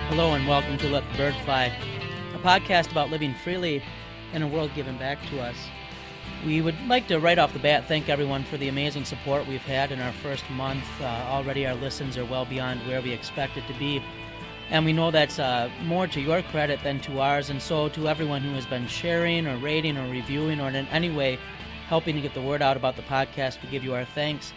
Hello and welcome to Let the Bird Fly, a podcast about living freely in a world given back to us. We would like to right off the bat thank everyone for the amazing support we've had in our first month. Already our listens are well beyond where we expected to be, and we know that's more to your credit than to ours. And so to everyone who has been sharing or rating or reviewing or in any way helping to get the word out about the podcast, we give you our thanks.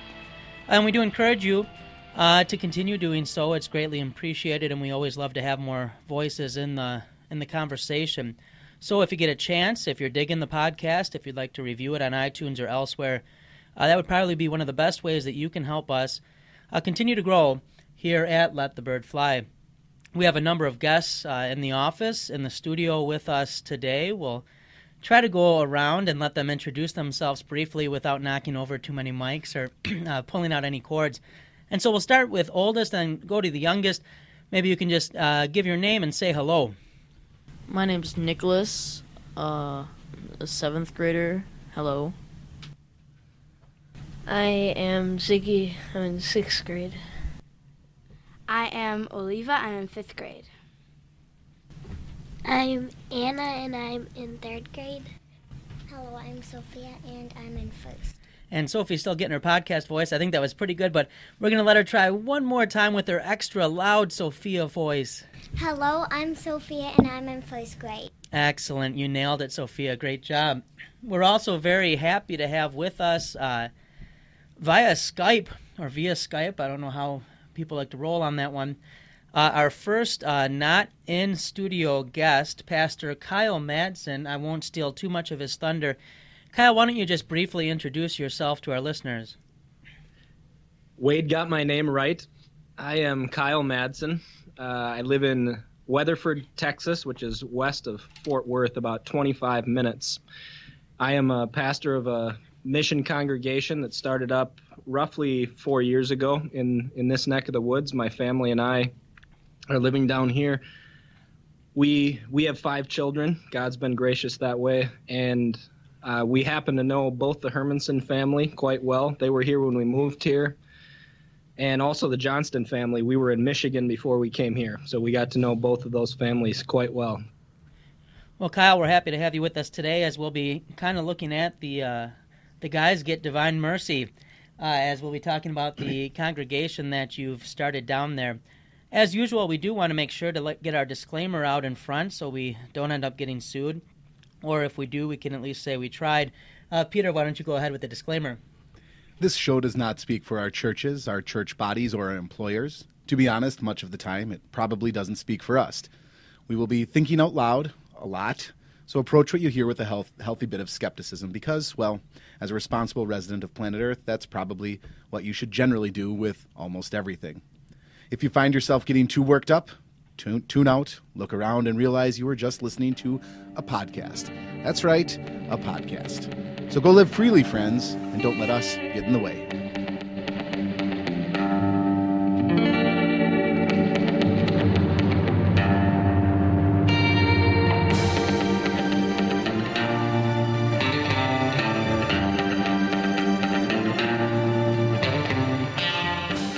And we do encourage you to continue doing so. It's greatly appreciated, and we always love to have more voices in the conversation. So if you get a chance, if you're digging the podcast, if you'd like to review it on iTunes or elsewhere, that would probably be one of the best ways that you can help us continue to grow here at Let the Bird Fly. We have a number of guests in the office, in the studio with us today. We'll try to go around and let them introduce themselves briefly without knocking over too many mics or pulling out any cords. And so we'll start with oldest and go to the youngest. Maybe you can just give your name and say hello. My name's Nicholas, a 7th grader. Hello. I am Ziggy. I'm in 6th grade. I am Oliva. I'm in 5th grade. I'm Anna, and I'm in 3rd grade. Hello, I'm Sophia, and I'm in 1st. And Sophie's still getting her podcast voice. I think that was pretty good, but we're going to let her try one more time with her extra loud Sophia voice. Hello, I'm Sophia, and I'm in 1st grade. Excellent. You nailed it, Sophia. Great job. We're also very happy to have with us via Skype, or via Skype. I don't know how people like to roll on that one. Our first not in-studio guest, Pastor Kyle Madsen. I won't steal too much of his thunder. Kyle, why don't you just briefly introduce yourself to our listeners? Wade got my name right. I am Kyle Madsen. I live in Weatherford, Texas, which is west of Fort Worth, about 25 minutes. I am a pastor of a mission congregation that started up roughly 4 years ago in this neck of the woods. My family and I are living down here. We have 5 children. God's been gracious that way, and we happen to know both the Hermanson family quite well. They were here when we moved here. And also the Johnston family. We were in Michigan before we came here, so we got to know both of those families quite well. Well, Kyle, we're happy to have you with us today as we'll be kind of looking at the Guys Get Divine Mercy, as we'll be talking about the congregation that you've started down there. As usual, we do want to make sure to get our disclaimer out in front so we don't end up getting sued. Or if we do, we can at least say we tried. Peter, why don't you go ahead with the disclaimer? This show does not speak for our churches, our church bodies, or our employers. To be honest, much of the time, it probably doesn't speak for us. We will be thinking out loud a lot, so approach what you hear with a healthy bit of skepticism because, well, as a responsible resident of planet Earth, that's probably what you should generally do with almost everything. If you find yourself getting too worked up, tune out, look around, and realize you were just listening to a podcast. That's right, a podcast. So go live freely, friends, and don't let us get in the way.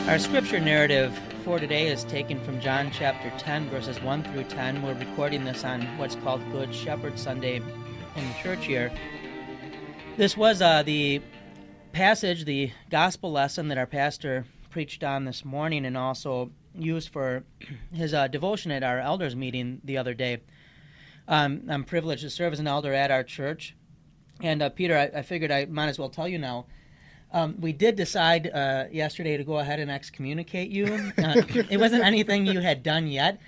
Our scripture narrative for today is taken from John chapter 10, verses 1 through 10. We're recording this on what's called Good Shepherd Sunday in the church here. This was the passage, the gospel lesson that our pastor preached on this morning and also used for his devotion at our elders meeting the other day. I'm privileged to serve as an elder at our church. And Peter, I figured I might as well tell you now. We did decide yesterday to go ahead and excommunicate you. It wasn't anything you had done yet,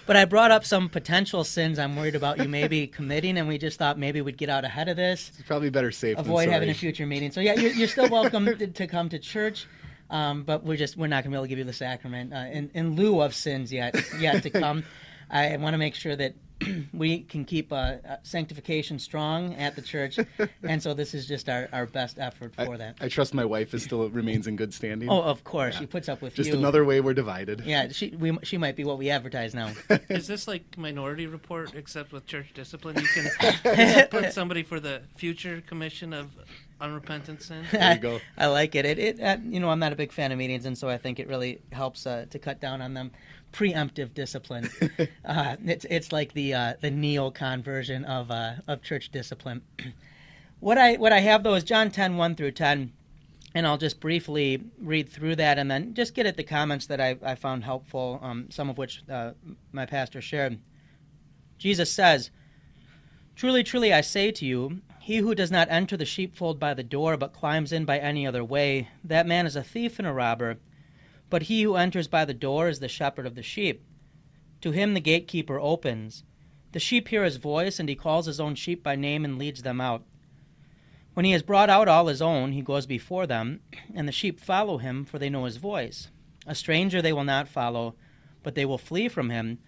but I brought up some potential sins I'm worried about you maybe committing, and we just thought maybe we'd get out ahead of this. It's probably better safe than avoid sorry. having a future meeting. So yeah, you're still welcome to come to church, but we're not going to be able to give you the sacrament in lieu of sins yet to come. I want to make sure that we can keep sanctification strong at the church, and so this is just our best effort for that. I trust my wife still remains in good standing. Oh, of course. Yeah. She puts up with just you. Another way we're divided. Yeah, she might be what we advertise now. Is this like Minority Report, except with church discipline? You can put somebody for the future commission of unrepentant sin? There you go. I like it. I'm not a big fan of meetings, and so I think it really helps to cut down on them. preemptive discipline. It's like the neocon version of church discipline. What I have though is John 10:1 through 10, and I'll just briefly read through that and then just get at the comments that I found helpful, some of which my pastor shared. Jesus says, "Truly, truly, I say to you, he who does not enter the sheepfold by the door, but climbs in by any other way, that man is a thief and a robber. But he who enters by the door is the shepherd of the sheep. To him the gatekeeper opens. The sheep hear his voice, and he calls his own sheep by name and leads them out. When he has brought out all his own, he goes before them, and the sheep follow him, for they know his voice. A stranger they will not follow, but they will flee from him,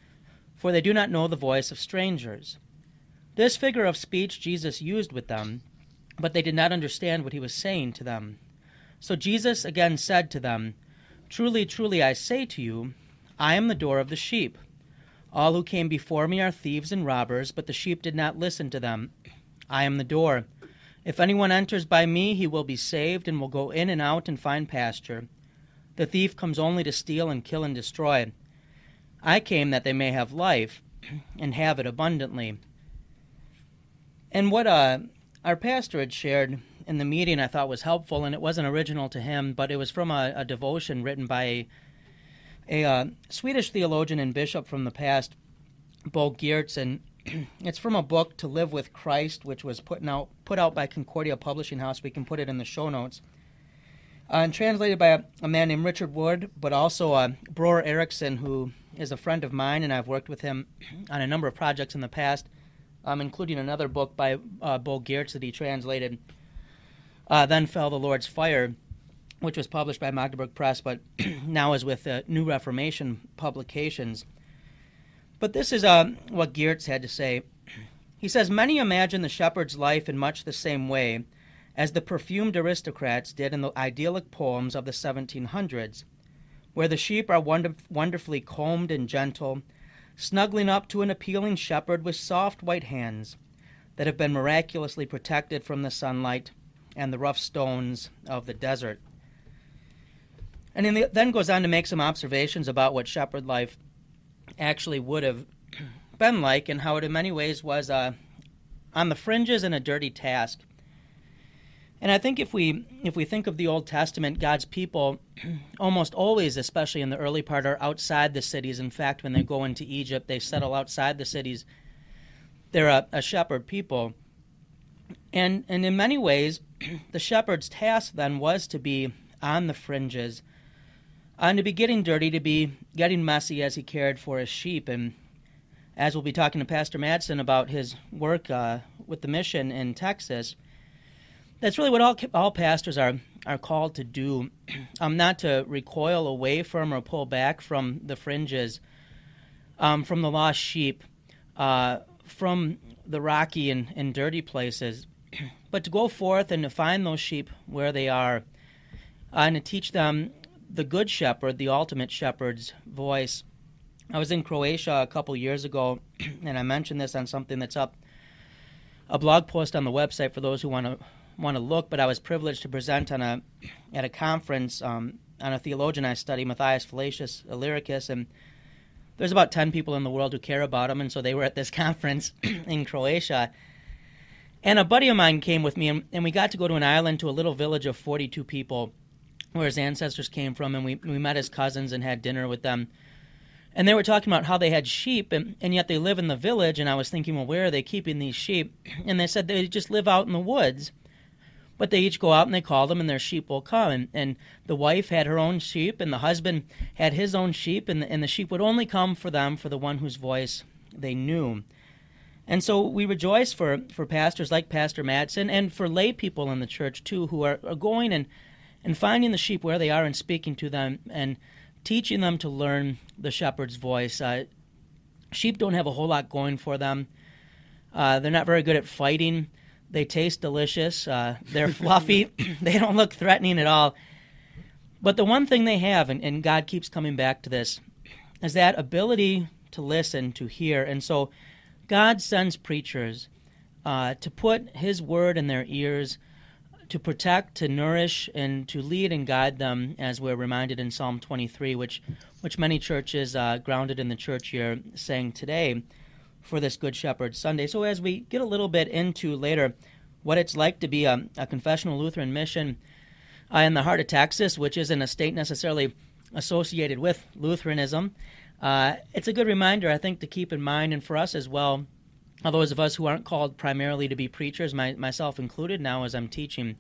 for they do not know the voice of strangers." This figure of speech Jesus used with them, but they did not understand what he was saying to them. So Jesus again said to them, "Truly, truly, I say to you, I am the door of the sheep. All who came before me are thieves and robbers, but the sheep did not listen to them. I am the door. If anyone enters by me, he will be saved and will go in and out and find pasture. The thief comes only to steal and kill and destroy. I came that they may have life and have it abundantly." And what our pastor had shared in the meeting I thought was helpful, and it wasn't original to him, but it was from a devotion written by a Swedish theologian and bishop from the past, Bo Geertz, and it's from a book, To Live with Christ, which was put out by Concordia Publishing House. We can put it in the show notes. And translated by a man named Richard Wood, but also Bror Erickson, who is a friend of mine, and I've worked with him on a number of projects in the past, including another book by Bo Geertz that he translated, Then Fell the Lord's Fire, which was published by Magdeburg Press, but now is with New Reformation Publications. But this is what Geertz had to say. He says, "Many imagine the shepherd's life in much the same way as the perfumed aristocrats did in the idyllic poems of the 1700s, where the sheep are wonderfully combed and gentle, snuggling up to an appealing shepherd with soft white hands that have been miraculously protected from the sunlight and the rough stones of the desert." And then goes on to make some observations about what shepherd life actually would have been like and how it in many ways was on the fringes and a dirty task. And I think if we think of the Old Testament, God's people almost always, especially in the early part, are outside the cities. In fact, when they go into Egypt, they settle outside the cities. They're a shepherd people. And in many ways, the shepherd's task then was to be on the fringes, and to be getting dirty, to be getting messy as he cared for his sheep. And as we'll be talking to Pastor Madsen about his work with the mission in Texas, that's really what all pastors are called to do, not to recoil away from or pull back from the fringes, from the lost sheep, from the rocky and dirty places, but to go forth and to find those sheep where they are, and to teach them the good shepherd, the ultimate shepherd's voice. I was in Croatia a couple years ago, and I mentioned this on something that's up, a blog post on the website for those who want to look, but I was privileged to present at a conference on a theologian I study, Matthias Flacius Illyricus, and there's about 10 people in the world who care about him, and so they were at this conference in Croatia. And a buddy of mine came with me, and we got to go to an island, to a little village of 42 people, where his ancestors came from, and we met his cousins and had dinner with them. And they were talking about how they had sheep, and yet they live in the village, and I was thinking, well, where are they keeping these sheep? And they said they just live out in the woods. But they each go out and they call them, and their sheep will come. And the wife had her own sheep, and the husband had his own sheep, and the sheep would only come for them, for the one whose voice they knew. And so we rejoice for pastors like Pastor Madsen, and for lay people in the church, too, who are going and finding the sheep where they are and speaking to them and teaching them to learn the shepherd's voice. Sheep don't have a whole lot going for them. They're not very good at fighting. They taste delicious. They're fluffy. They don't look threatening at all. But the one thing they have, and God keeps coming back to this, is that ability to listen, to hear. And so God sends preachers to put his word in their ears, to protect, to nourish, and to lead and guide them, as we're reminded in Psalm 23, which many churches grounded in the church year sang today for this Good Shepherd Sunday. So as we get a little bit into later what it's like to be a confessional Lutheran mission in the heart of Texas, which isn't a state necessarily associated with Lutheranism, it's a good reminder, I think, to keep in mind, and for us as well, those of us who aren't called primarily to be preachers, myself included now as I'm teaching,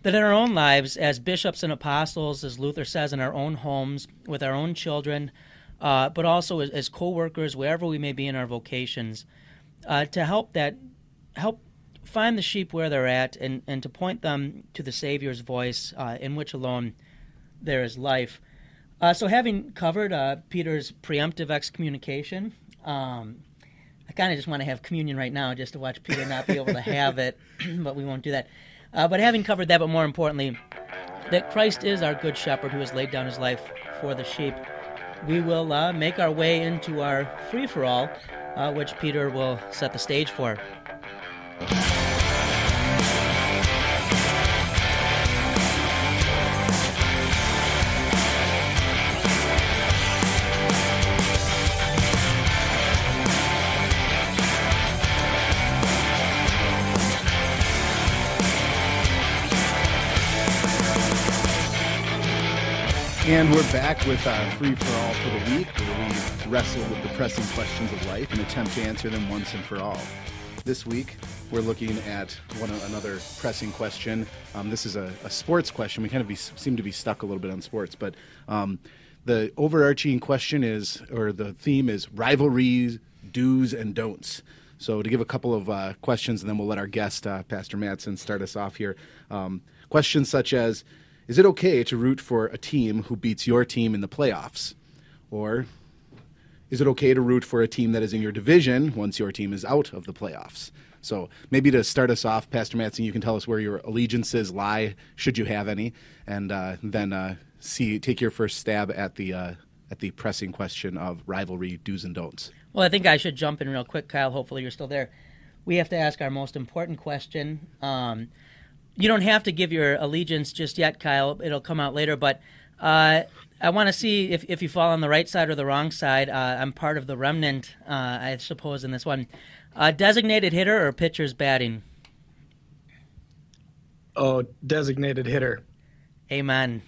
that in our own lives, as bishops and apostles, as Luther says, in our own homes, with our own children, but also as co-workers, wherever we may be in our vocations, to help find the sheep where they're at and to point them to the Savior's voice, in which alone there is life. So having covered Peter's preemptive excommunication, I kind of just want to have communion right now just to watch Peter not be able to have it, but we won't do that. But having covered that, but more importantly, that Christ is our good shepherd who has laid down his life for the sheep, we will make our way into our free-for-all, which Peter will set the stage for. And we're back with our free-for-all for the week, where we wrestle with the pressing questions of life and attempt to answer them once and for all. This week, we're looking at another pressing question. This is a sports question. We kind of seem to be stuck a little bit on sports, but the overarching question is, or the theme is, rivalries, do's and don'ts. So to give a couple of questions, and then we'll let our guest, Pastor Madsen, start us off here. Questions such as, is it okay to root for a team who beats your team in the playoffs? Or is it okay to root for a team that is in your division once your team is out of the playoffs? So maybe to start us off, Pastor Madsen, you can tell us where your allegiances lie, should you have any, and then take your first stab at the pressing question of rivalry, do's and don'ts. Well, I think I should jump in real quick, Kyle. Hopefully you're still there. We have to ask our most important question. You don't have to give your allegiance just yet, Kyle. It'll come out later. But I want to see if you fall on the right side or the wrong side. I'm part of the remnant, I suppose, in this one. Designated hitter or pitcher's batting? Oh, designated hitter. Amen.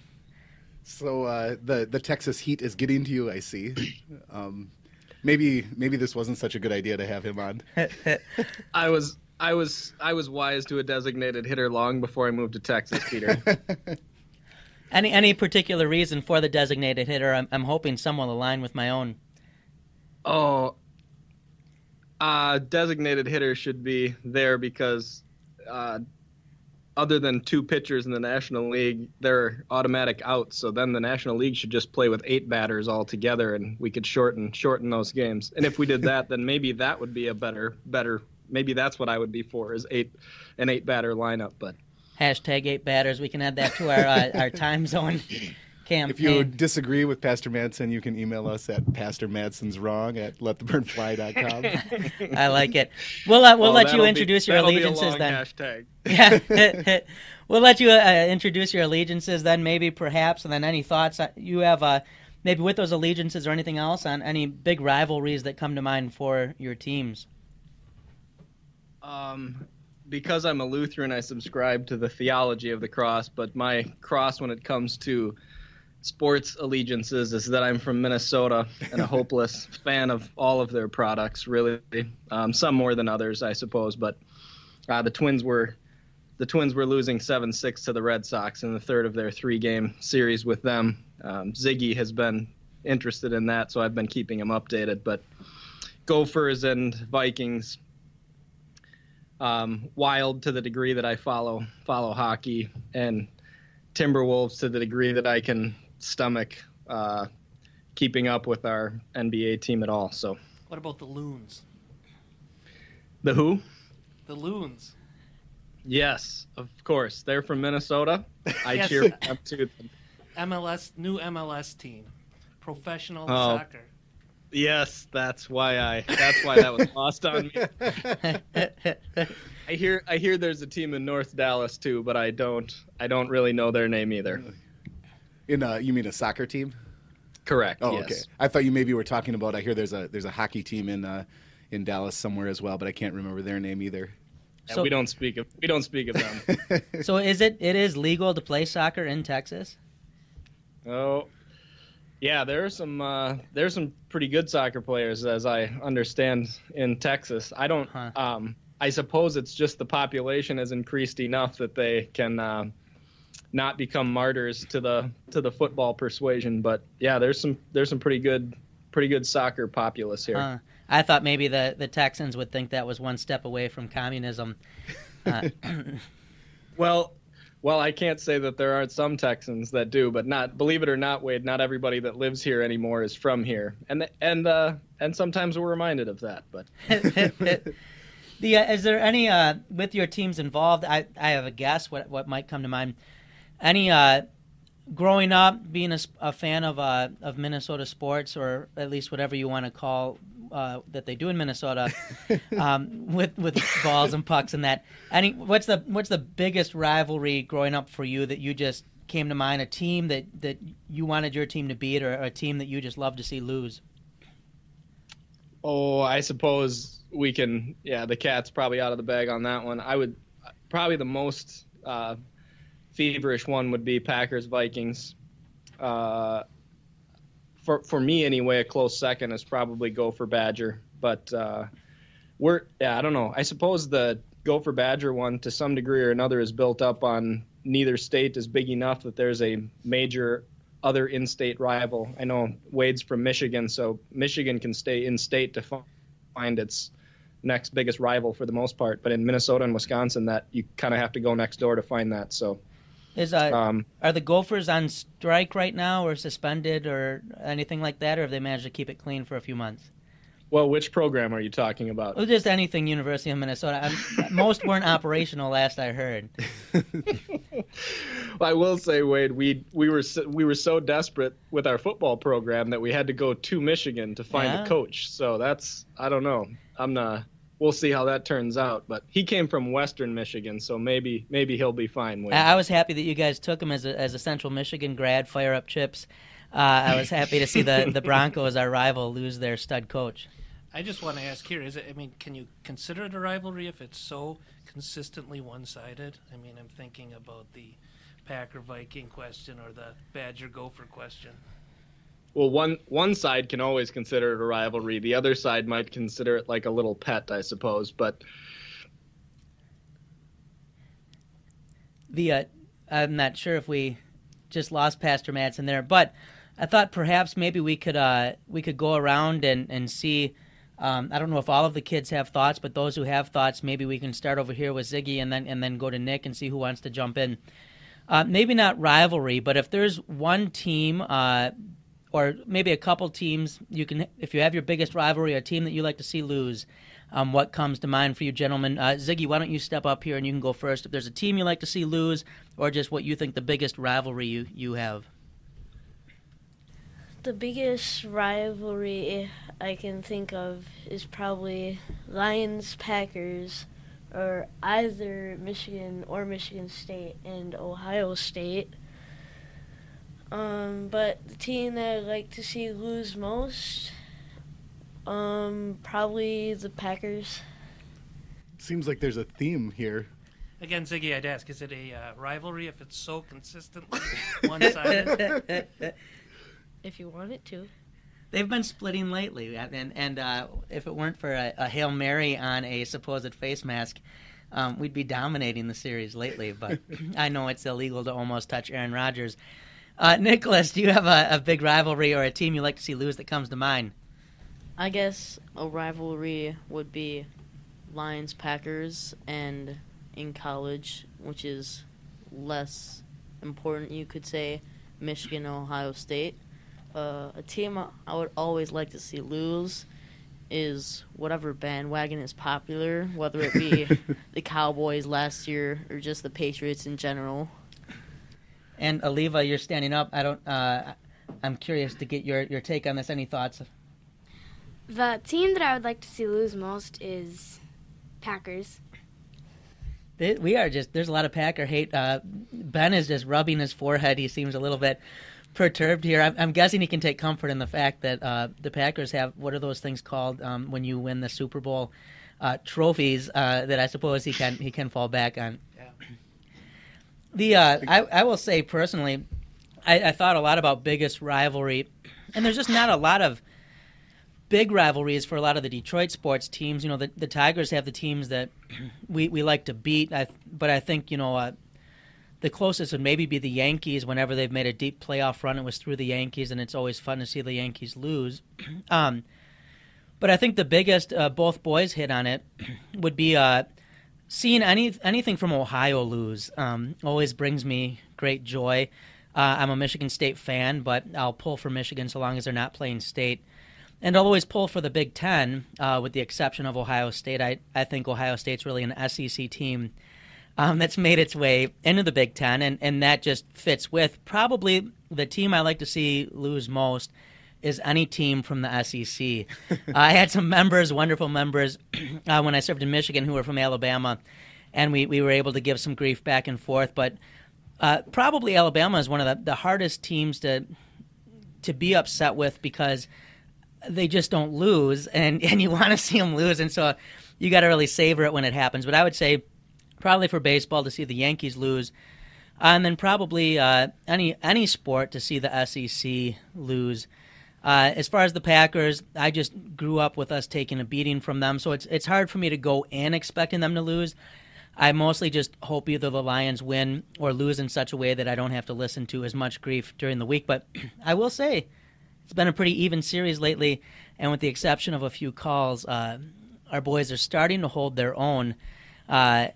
So the Texas heat is getting to you, I see. Maybe this wasn't such a good idea to have him on. I was wise to a designated hitter long before I moved to Texas, Peter. Any particular reason for the designated hitter? I'm hoping some will align with my own. Oh, designated hitter should be there because other than two pitchers in the National League, they're automatic outs. So then the National League should just play with 8 batters all together, and we could shorten those games. And if we did that, then maybe that would be a better. Maybe that's what I would be for, is an 8-batter lineup. But hashtag 8 batters. We can add that to our time zone campaign. If you disagree with Pastor Madsen, you can email us at pastormadsenswrong@letthebirdfly.com. I like it. We'll let you introduce your allegiances then. Hashtag. Yeah, we'll let you introduce your allegiances then, maybe, perhaps, and then any thoughts you have, maybe with those allegiances or anything else on any big rivalries that come to mind for your teams. Because I'm a Lutheran, I subscribe to the theology of the cross, but my cross when it comes to sports allegiances is that I'm from Minnesota and a hopeless fan of all of their products, really. Some more than others, I suppose, but the Twins were losing 7-6 to the Red Sox in the third of their 3-game series with them. Ziggy has been interested in that, so I've been keeping him updated, but Gophers and Vikings, Wild to the degree that I follow hockey, and Timberwolves to the degree that I can stomach keeping up with our NBA team at all. So, what about the Loons? The who? The Loons. Yes, of course. They're from Minnesota. I Yes. cheer up to them. New MLS team, professional soccer. Yes, that's why that was lost on me. I hear there's a team in North Dallas too, but I don't really know their name either. You mean a soccer team? Correct. Oh, yes. okay. I thought you maybe were talking about. I hear there's a hockey team in Dallas somewhere as well, but I can't remember their name either. Yeah, So- we don't speak of them. So it is legal to play soccer in Texas? Oh, yeah. There's some pretty good soccer players, as I understand, in Texas. I don't. Huh. I suppose it's just the population has increased enough that they can not become martyrs to the football persuasion. But yeah, there's some pretty good soccer populace here. I thought maybe the Texans would think that was one step away from communism. Well, I can't say that there aren't some Texans that do, but not, believe it or not, Wade, not everybody that lives here anymore is from here, and sometimes we're reminded of that. But Is there any with your teams involved? I have a guess what might come to mind. Any growing up being a fan of Minnesota sports, or at least whatever you want to call that they do in Minnesota, with balls and pucks and that. What's the biggest rivalry growing up for you that you just came to mind? A team that you wanted your team to beat, or a team that you just love to see lose? oh, I suppose we can. Yeah, the cat's probably out of the bag on that one. I would probably the most feverish one would be Packers Vikings. For me anyway, a close second is probably Gopher Badger. But I don't know. I suppose the Gopher Badger one to some degree or another is built up on neither state is big enough that there's a major other in-state rival. I know Wade's from Michigan, so Michigan can stay in-state to find its next biggest rival for the most part. But in Minnesota and Wisconsin, that you kind of have to go next door to find that. So are the Gophers on strike right now, or suspended, or anything like that, or have they managed to keep it clean for a few months? well, which program are you talking about? Well, just anything University of Minnesota. Most weren't operational, last I heard. Well, I will say, Wade, we were so desperate with our football program that we had to go to Michigan to find a coach. So that's, I don't know. We'll see how that turns out. But he came from Western Michigan, so maybe he'll be fine. Wade. I was happy that you guys took him as a Central Michigan grad. Fire up Chips. I was happy to see the Broncos, our rival, lose their stud coach. I just want to ask here, can you consider it a rivalry if it's so consistently one-sided? I mean, I'm thinking about the Packer-Viking question or the Badger-Gopher question. Well, one side can always consider it a rivalry. The other side might consider it like a little pet, I suppose. But I'm not sure if we just lost Pastor Madsen there, but I thought perhaps maybe we could go around and see. I don't know if all of the kids have thoughts, but those who have thoughts, maybe we can start over here with Ziggy and then go to Nick and see who wants to jump in. Maybe not rivalry, but if there's one team or maybe a couple teams, if you have your biggest rivalry, a team that you like to see lose, what comes to mind for you gentlemen? Ziggy, why don't you step up here and you can go first. If there's a team you like to see lose, or just what you think the biggest rivalry you have. The biggest rivalry I can think of is probably Lions-Packers, or either Michigan or Michigan State and Ohio State. But the team that I'd like to see lose most, probably the Packers. Seems like there's a theme here. Again, Ziggy, I'd ask, is it a rivalry if it's so consistently one-sided? If you want it to. They've been splitting lately, and if it weren't for a Hail Mary on a supposed face mask, we'd be dominating the series lately. But I know it's illegal to almost touch Aaron Rodgers. Nicholas, do you have a big rivalry or a team you like to see lose that comes to mind? I guess a rivalry would be Lions-Packers, and in college, which is less important, you could say, Michigan-Ohio State. A team I would always like to see lose is whatever bandwagon is popular, whether it be the Cowboys last year or just the Patriots in general. And Oliva, you're standing up. I'm curious to get your take on this. Any thoughts? The team that I would like to see lose most is Packers. We are just, there's a lot of Packer hate. Ben is just rubbing his forehead. He seems a little bit perturbed here. I'm guessing he can take comfort in the fact that the Packers have, what are those things called when you win the Super Bowl? Trophies that I suppose he can fall back on. Yeah. I will say personally, I thought a lot about biggest rivalry, and there's just not a lot of big rivalries for a lot of the Detroit sports teams. You know, the Tigers have the teams that we like to beat, but I think, you know, the closest would maybe be the Yankees. Whenever they've made a deep playoff run, it was through the Yankees, and it's always fun to see the Yankees lose. But I think the biggest, both boys hit on it, would be seeing anything from Ohio lose. Always brings me great joy. I'm a Michigan State fan, but I'll pull for Michigan so long as they're not playing state. And I'll always pull for the Big Ten, with the exception of Ohio State. I think Ohio State's really an SEC team that's made its way into the Big Ten, and that just fits with probably the team I like to see lose most is any team from the SEC. I had some members, wonderful members, when I served in Michigan who were from Alabama, and we were able to give some grief back and forth. But probably Alabama is one of the hardest teams to be upset with because they just don't lose, and you want to see them lose, and so you got to really savor it when it happens. But I would say probably for baseball to see the Yankees lose, and then probably any sport to see the SEC lose. As far as the Packers, I just grew up with us taking a beating from them, so it's hard for me to go in expecting them to lose. I mostly just hope either the Lions win or lose in such a way that I don't have to listen to as much grief during the week. But I will say it's been a pretty even series lately, and with the exception of a few calls, our boys are starting to hold their own. I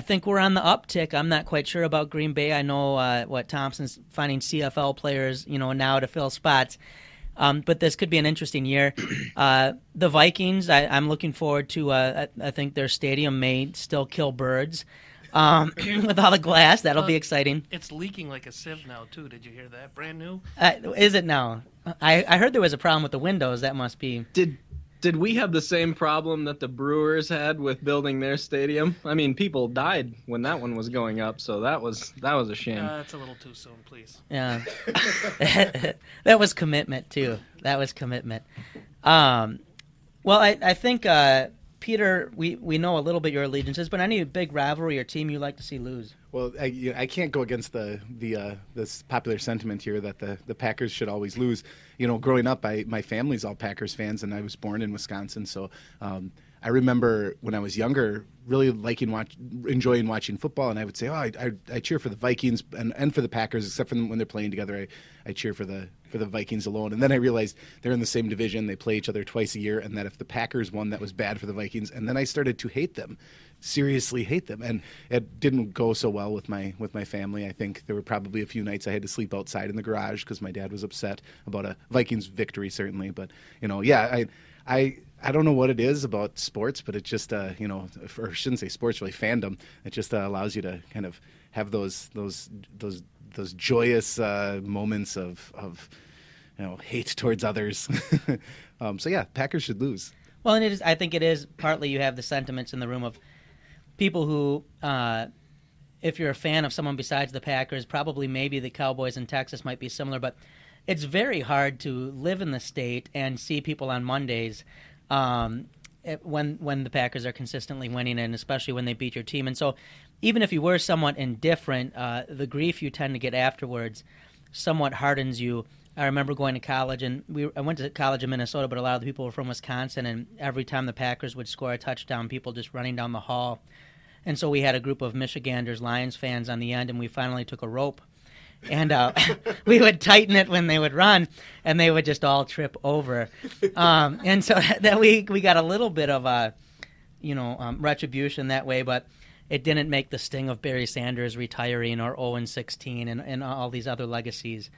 think we're on the uptick. I'm not quite sure about Green Bay. I know Thompson's finding CFL players, now to fill spots. But this could be an interesting year. The Vikings, I'm looking forward to. I think their stadium may still kill birds with all the glass. That'll be exciting. It's leaking like a sieve now, too. Did you hear that? Brand new? Is it now? I heard there was a problem with the windows. That must be. Did we have the same problem that the Brewers had with building their stadium? I mean, people died when that one was going up, so that was a shame. That's a little too soon, please. Yeah, that was commitment too. That was commitment. Well, I think Peter, we know a little bit your allegiances, but any big rivalry or team you like to see lose? Well, I can't go against this popular sentiment here that the Packers should always lose. Growing up, my family's all Packers fans, and I was born in Wisconsin, so I remember when I was younger really enjoying watching football, and I would say, I cheer for the Vikings and for the Packers, except for when they're playing together. I cheer for the Vikings alone. And then I realized they're in the same division, they play each other twice a year, and that if the Packers won, that was bad for the Vikings. And then I started to hate them, seriously hate them, and it didn't go so well with my family. I think there were probably a few nights I had to sleep outside in the garage because my dad was upset about a Vikings victory, certainly. But I don't know what it is about sports, but it just or I shouldn't say sports, really fandom. It just allows you to kind of have those joyous moments of hate towards others. So yeah, Packers should lose. Well, and I think it is partly you have the sentiments in the room of people who, if you're a fan of someone besides the Packers, probably maybe the Cowboys in Texas might be similar, but it's very hard to live in the state and see people on Mondays when the Packers are consistently winning, and especially when they beat your team. And so even if you were somewhat indifferent, the grief you tend to get afterwards somewhat hardens you. I remember going to college, and I went to college in Minnesota, but a lot of the people were from Wisconsin, and every time the Packers would score a touchdown, people just running down the hall. And so we had a group of Michiganders, Lions fans on the end, and we finally took a rope. And we would tighten it when they would run, and they would just all trip over. And so that we got a little bit of retribution that way, but it didn't make the sting of Barry Sanders retiring or 0-16 and all these other legacies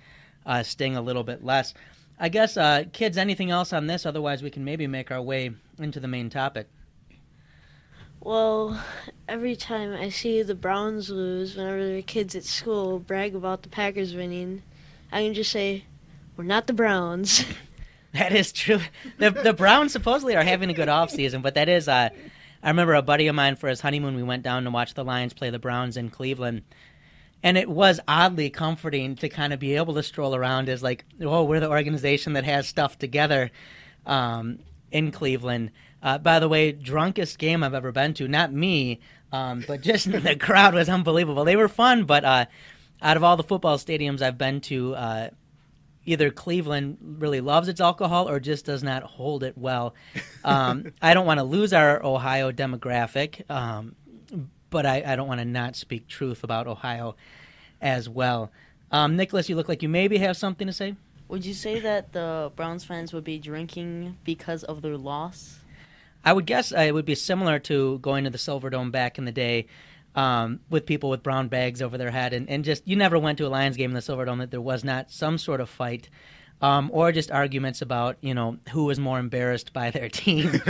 sting a little bit less. I guess, kids, anything else on this? Otherwise, we can maybe make our way into the main topic. Well, every time I see the Browns lose, whenever the kids at school brag about the Packers winning, I can just say, we're not the Browns. That is true. The Browns supposedly are having a good offseason, but that is I remember a buddy of mine for his honeymoon, we went down to watch the Lions play the Browns in Cleveland. And it was oddly comforting to kind of be able to stroll around as like, oh, we're the organization that has stuff together in Cleveland. By the way, drunkest game I've ever been to, not me, but just the crowd was unbelievable. They were fun, but out of all the football stadiums I've been to, either Cleveland really loves its alcohol or just does not hold it well. I don't want to lose our Ohio demographic, but I don't want to not speak truth about Ohio as well. Nicholas, you look like you maybe have something to say. Would you say that the Browns fans would be drinking because of their loss? I would guess it would be similar to going to the Silverdome back in the day with people with brown bags over their head. And just you never went to a Lions game in the Silverdome that there was not some sort of fight or just arguments about, who was more embarrassed by their team.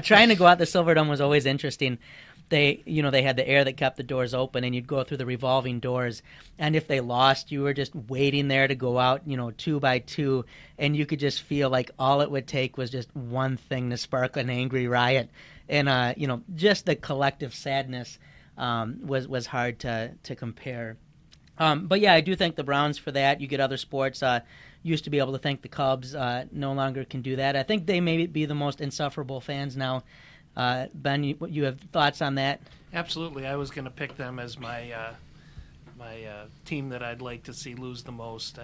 Trying to go out the Silverdome was always interesting. They had the air that kept the doors open, and you'd go through the revolving doors. And if they lost, you were just waiting there to go out, 2 by 2, and you could just feel like all it would take was just one thing to spark an angry riot. And just the collective sadness was hard to compare. But yeah, I do thank the Browns for that. You get other sports used to be able to thank the Cubs, no longer can do that. I think they may be the most insufferable fans now. Ben, you have thoughts on that? Absolutely. I was going to pick them as my team that I'd like to see lose the most.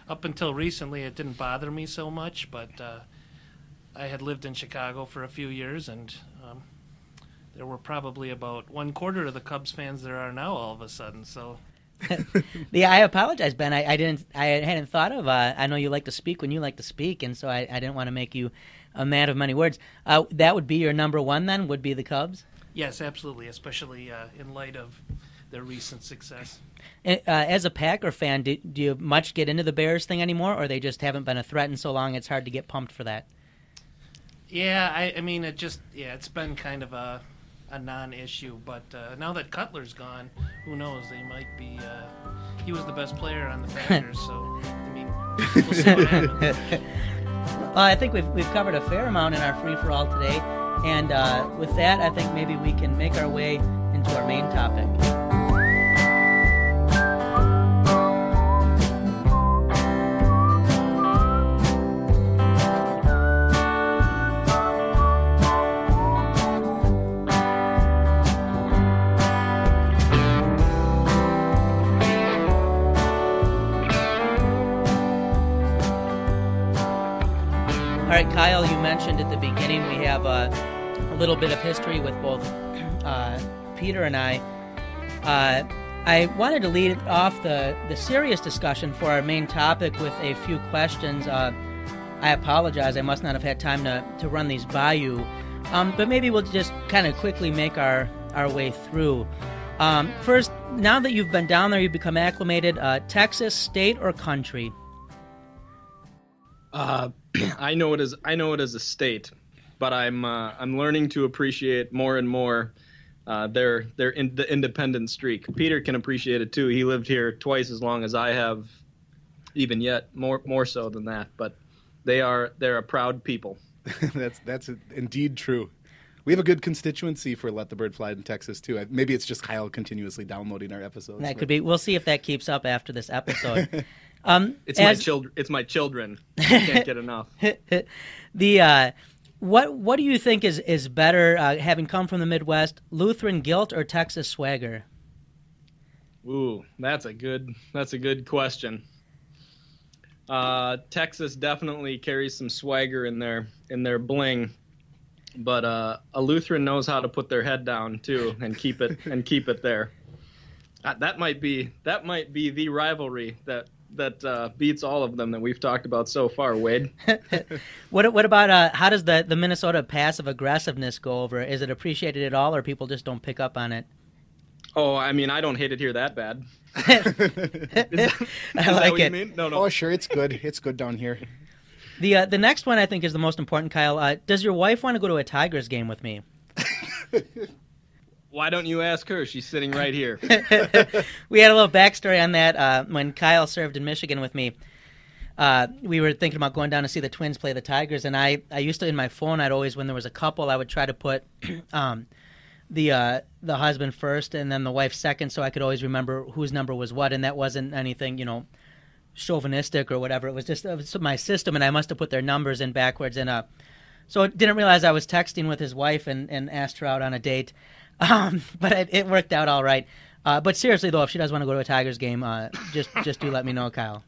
Up until recently, it didn't bother me so much, but I had lived in Chicago for a few years, and there were probably about 1/4 of the Cubs fans there are now all of a sudden. So. Yeah, I apologize, Ben. I hadn't thought of. I know you like to speak when you like to speak, and so I didn't want to make you a man of many words. That would be your number one, then. Would be the Cubs. Yes, absolutely, especially in light of their recent success. As a Packer fan, do you much get into the Bears thing anymore, or they just haven't been a threat in so long it's hard to get pumped for that? Yeah, I mean, it's been kind of a non-issue, but now that Cutler's gone, who knows? They might be. He was the best player on the Packers, so I mean, we'll see what happens. Well, I think we've covered a fair amount in our free-for-all today, and with that, I think maybe we can make our way into our main topic. All right, Kyle, you mentioned at the beginning we have a little bit of history with both Peter and I. I wanted to lead off the serious discussion for our main topic with a few questions. I apologize, I must not have had time to run these by you, but maybe we'll just kind of quickly make our way through. First, now that you've been down there, you've become acclimated, Texas, state or country? I know it is a state, but I'm learning to appreciate more and more the independent streak. Peter can appreciate it too. He lived here twice as long as I have, even yet more so than that. But they're a proud people. That's indeed true. We have a good constituency for Let the Bird Fly in Texas too. Maybe it's just Kyle continuously downloading our episodes. That could be. We'll see if that keeps up after this episode. It's my children. I can't get enough. What do you think is better, having come from the Midwest, Lutheran guilt or Texas swagger? Ooh, that's a good question. Texas definitely carries some swagger in their bling, but a Lutheran knows how to put their head down too and keep it there. That might be the rivalry that beats all of them that we've talked about so far, Wade. What about how does the Minnesota passive aggressiveness go over? Is it appreciated at all, or people just don't pick up on it? Oh, I mean, I don't hate it here that bad. I like what it. You mean? No. Oh, sure, it's good. It's good down here. The next one I think is the most important, Kyle. Does your wife want to go to a Tigers game with me? Why don't you ask her? She's sitting right here. We had a little backstory on that when Kyle served in Michigan with me. we were thinking about going down to see the Twins play the Tigers, and I used to, in my phone, I'd always, when there was a couple, I would try to put the husband first and then the wife second, so I could always remember whose number was what, and that wasn't anything, chauvinistic or whatever. It was just my system, and I must have put their numbers in backwards, and so I didn't realize I was texting with his wife and asked her out on a date, but it worked out all right. But seriously, though, if she does want to go to a Tigers game, just do let me know, Kyle.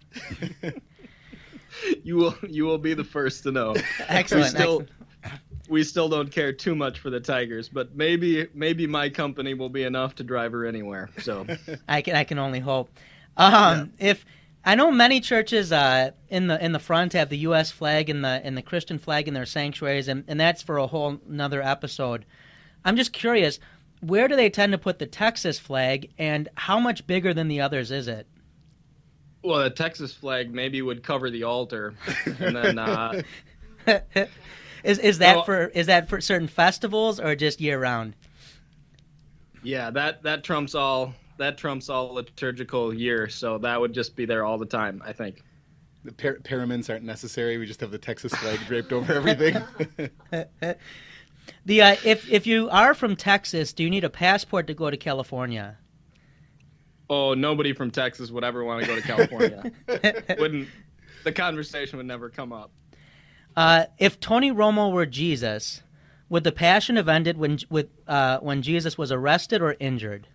You will be the first to know. Excellent. We still don't care too much for the Tigers, but maybe my company will be enough to drive her anywhere. So I can only hope. If I know many churches in the front have the U.S. flag and the Christian flag in their sanctuaries, and that's for a whole another episode. I'm just curious, where do they tend to put the Texas flag, and how much bigger than the others is it? Well, the Texas flag maybe would cover the altar, and then is that for certain festivals or just year round? Yeah, that trumps all liturgical year, so that would just be there all the time, I think. The paraments aren't necessary. We just have the Texas flag draped over everything. If you are from Texas, do you need a passport to go to California? Oh, nobody from Texas would ever want to go to California. The conversation would never come up. If Tony Romo were Jesus, would the Passion have ended when Jesus was arrested or injured?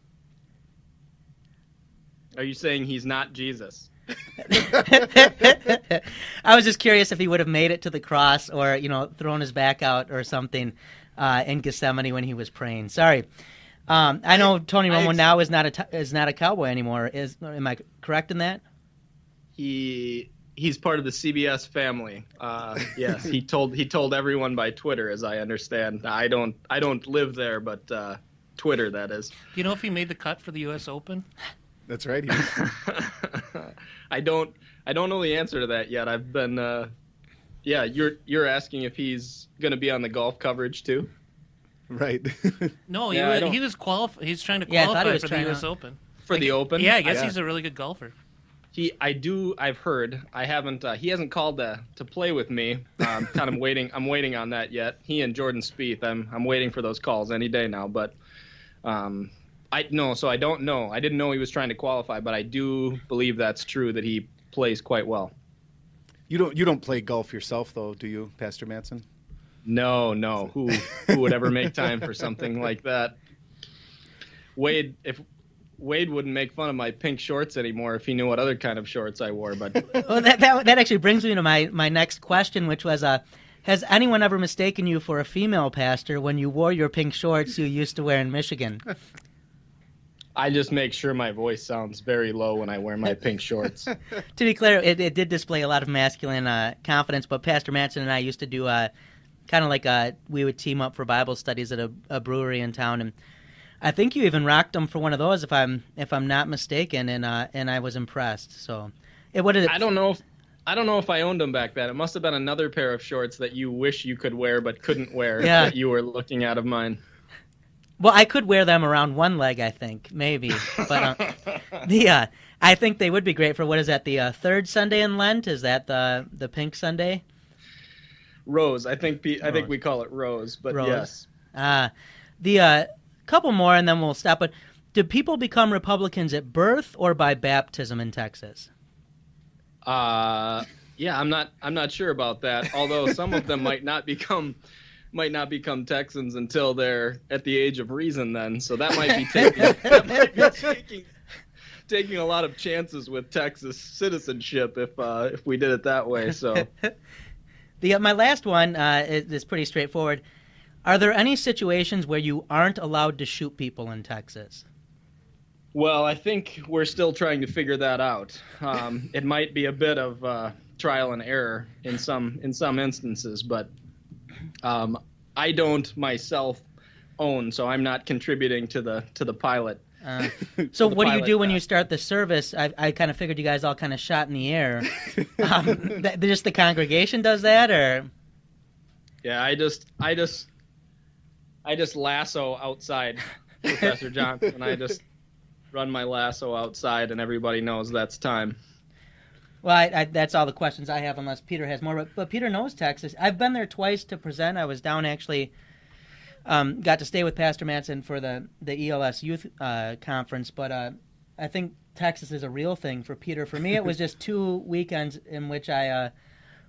Are you saying he's not Jesus? I was just curious if he would have made it to the cross or, thrown his back out or something in Gethsemane when he was praying. Sorry. I know Tony Romo now is not a Cowboy anymore. Am I correct in that? He's part of the CBS family. Yes, he told everyone by Twitter, as I understand. I don't live there, but Twitter, that is. Do you know if he made the cut for the U.S. Open? That's right. I don't know the answer to that yet. I've been. You're asking if he's going to be on the golf coverage too. Right. No, Yeah, he was He's trying to Yeah, I thought he qualify was for the trying U.S. to- Open. For the Open? Yeah, I guess he's a really good golfer. I've heard. I haven't. He hasn't called to play with me. I'm waiting. I'm waiting on that yet. He and Jordan Spieth. I'm waiting for those calls any day now. But I don't know. I didn't know he was trying to qualify, but I do believe that's true that he plays quite well. You don't play golf yourself though, do you, Pastor Mattson? No. Who would ever make time for something like that? Wade wouldn't make fun of my pink shorts anymore if he knew what other kind of shorts I wore. But Well, that actually brings me to my next question, which was, has anyone ever mistaken you for a female pastor when you wore your pink shorts you used to wear in Michigan? I just make sure my voice sounds very low when I wear my pink shorts. To be clear, it did display a lot of masculine confidence, but Pastor Mattson and I used to do kind of like we would team up for Bible studies at a brewery in town, and I think you even rocked them for one of those, if I'm not mistaken, and I was impressed. So, what is it? I don't know if I owned them back then. It must have been another pair of shorts that you wish you could wear but couldn't wear that you were looking at of mine. Well, I could wear them around one leg, I think, maybe. But I think they would be great for, what is that, the third Sunday in Lent? Is that the pink Sunday? Rose. I think we call it rose, but Rose. yes. The couple more and then we'll stop. But do people become Republicans at birth or by baptism in Texas? Yeah, I'm not sure about that. Although some of them might not become Texans until they're at the age of reason then. So that might be taking a lot of chances with Texas citizenship if we did it that way. So my last one is pretty straightforward. Are there any situations where you aren't allowed to shoot people in Texas? Well, I think we're still trying to figure that out. It might be a bit of trial and error in some instances, but I don't myself own, so I'm not contributing to the pilot. So what do you do when you start the service? I kind of figured you guys all kind of shot in the air. Just the congregation does that, or? Yeah, I just lasso outside, Professor Johnson. I just run my lasso outside, and everybody knows that's time. Well, that's all the questions I have, unless Peter has more. But Peter knows Texas. I've been there twice to present. I was down actually, got to stay with Pastor Madsen for the ELS Youth Conference. But I think Texas is a real thing for Peter. For me, it was just 2 weekends in which I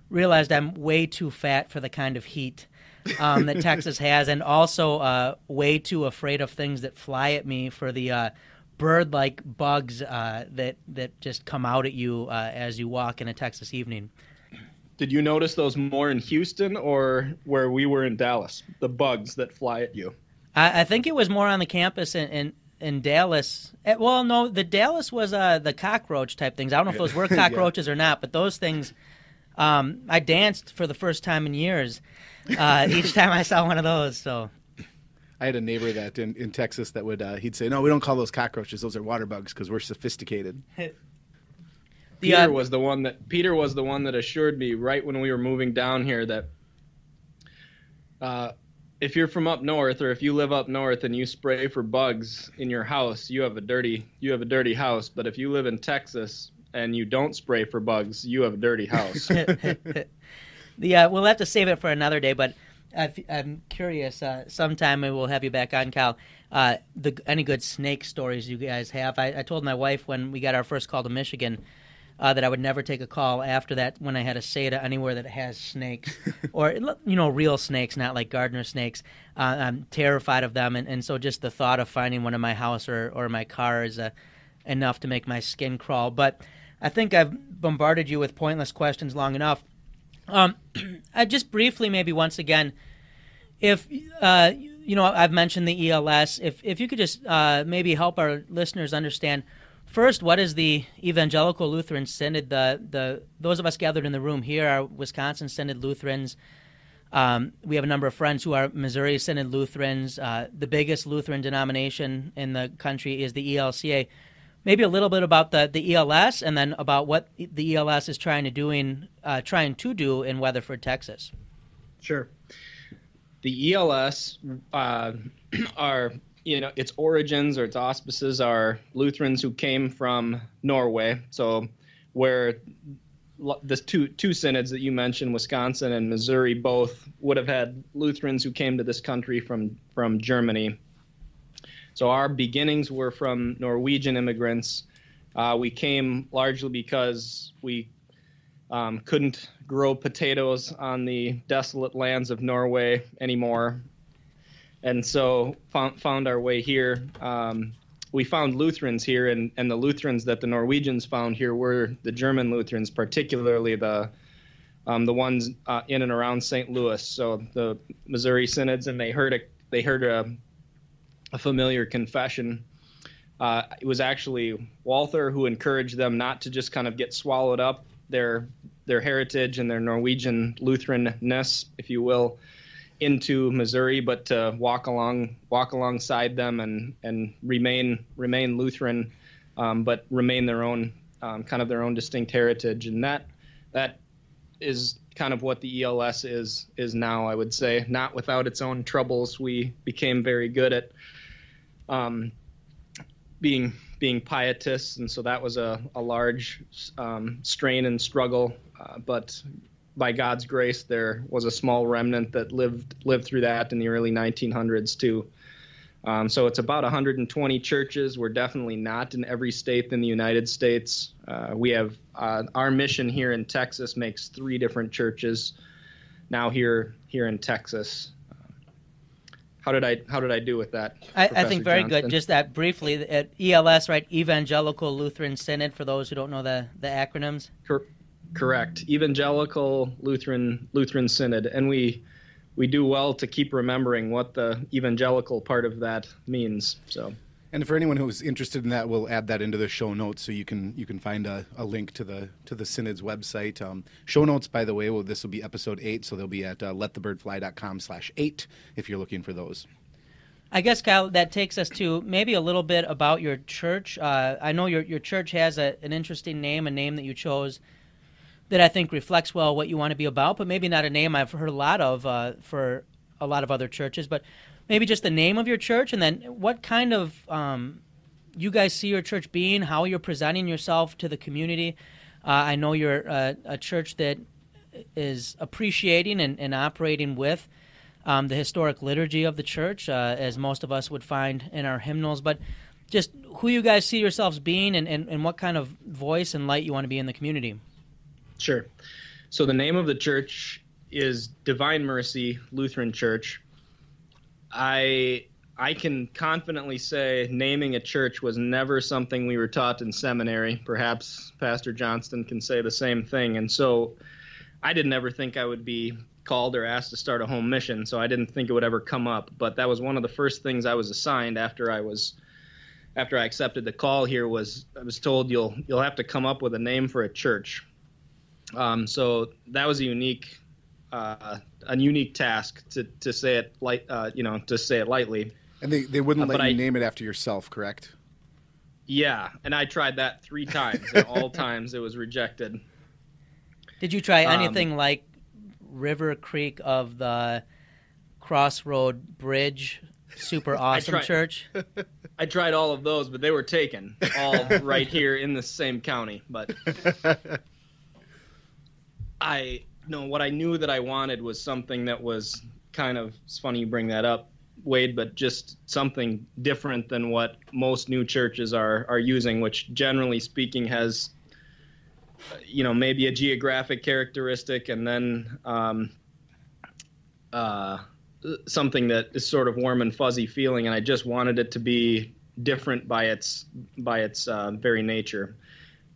realized I'm way too fat for the kind of heat that Texas has, and also way too afraid of things that fly at me for the bird-like bugs that just come out at you as you walk in a Texas evening. Did you notice those more in Houston or where we were in Dallas? The bugs that fly at you. I think it was more on the campus in Dallas. Well, no, the Dallas was the cockroach type things. I don't know if those were cockroaches or not, but those things. I danced for the first time in years each time I saw one of those. So. I had a neighbor that in Texas that would he'd say, "No, we don't call those cockroaches; those are water bugs because we're sophisticated." Peter was the one that assured me right when we were moving down here that if you're from up north or if you live up north and you spray for bugs in your house, you have a dirty house. But if you live in Texas and you don't spray for bugs, you have a dirty house. We'll have to save it for another day, but. I'm curious. Sometime we will have you back on, Kyle. Any good snake stories you guys have? I told my wife when we got our first call to Michigan that I would never take a call after that when I had to say to anywhere that has snakes or real snakes, not like gardener snakes. I'm terrified of them, and so just the thought of finding one in my house or my car is enough to make my skin crawl. But I think I've bombarded you with pointless questions long enough. I just briefly, maybe once again, if I've mentioned the ELS. If you could just maybe help our listeners understand first, what is the Evangelical Lutheran Synod? Those of us gathered in the room here are Wisconsin Synod Lutherans. We have a number of friends who are Missouri Synod Lutherans. The biggest Lutheran denomination in the country is the ELCA. Maybe a little bit about the ELS, and then about what the ELS is trying to do in Weatherford, Texas. Sure. The ELS its origins or its auspices are Lutherans who came from Norway. So where the two synods that you mentioned, Wisconsin and Missouri, both would have had Lutherans who came to this country from Germany. So our beginnings were from Norwegian immigrants. We came largely because we couldn't grow potatoes on the desolate lands of Norway anymore, and so found our way here. We found Lutherans here, and the Lutherans that the Norwegians found here were the German Lutherans, particularly the ones in and around St. Louis. So the Missouri synods, and they heard a familiar confession. It was actually Walther who encouraged them not to just kind of get swallowed up, their heritage and their Norwegian Lutheranness, if you will, into Missouri, but to walk alongside them and remain Lutheran, but remain their own kind of their own distinct heritage. And that is kind of what the ELS is now, I would say. Not without its own troubles. We became very good at being pietists, and so that was a large strain and struggle. But by God's grace, there was a small remnant that lived through that in the early 1900s too. So it's about 120 churches. We're definitely not in every state in the United States. We have our mission here in Texas makes 3 different churches now here in Texas. How did I do with that? I think very good. Just that briefly at ELS, right? Evangelical Lutheran Synod, for those who don't know the acronyms. Correct. Evangelical Lutheran Synod, and we do well to keep remembering what the evangelical part of that means. So. And for anyone who's interested in that, we'll add that into the show notes so you can find a link to the Synod's website. Show notes, by the way, this will be episode 8, so they'll be at letthebirdfly.com/8 if you're looking for those. I guess, Kyle, that takes us to maybe a little bit about your church. I know your church has an interesting name, a name that you chose that I think reflects well what you want to be about, but maybe not a name I've heard a lot of for a lot of other churches. But maybe just the name of your church, and then what kind of you guys see your church being, how you're presenting yourself to the community. I know you're a church that is appreciating and operating with the historic liturgy of the church, as most of us would find in our hymnals. But just who you guys see yourselves being and what kind of voice and light you want to be in the community. Sure. So the name of the church is Divine Mercy Lutheran Church. I can confidently say naming a church was never something we were taught in seminary. Perhaps Pastor Johnston can say the same thing. And so I didn't ever think I would be called or asked to start a home mission, so I didn't think it would ever come up. But that was one of the first things I was assigned after I accepted the call here. I was told you'll have to come up with a name for a church. So that was a unique task to say it to say it lightly. And they wouldn't let you name it after yourself, correct? Yeah, and I tried that 3 times, and all times it was rejected. Did you try anything like River Creek of the Crossroad Bridge, super awesome church? I tried all of those, but they were taken, all right here in the same county. But what I knew that I wanted was something that was kind of, it's funny you bring that up, Wade, but just something different than what most new churches are using, which generally speaking has, maybe a geographic characteristic and then something that is sort of warm and fuzzy feeling. And I just wanted it to be different by its very nature.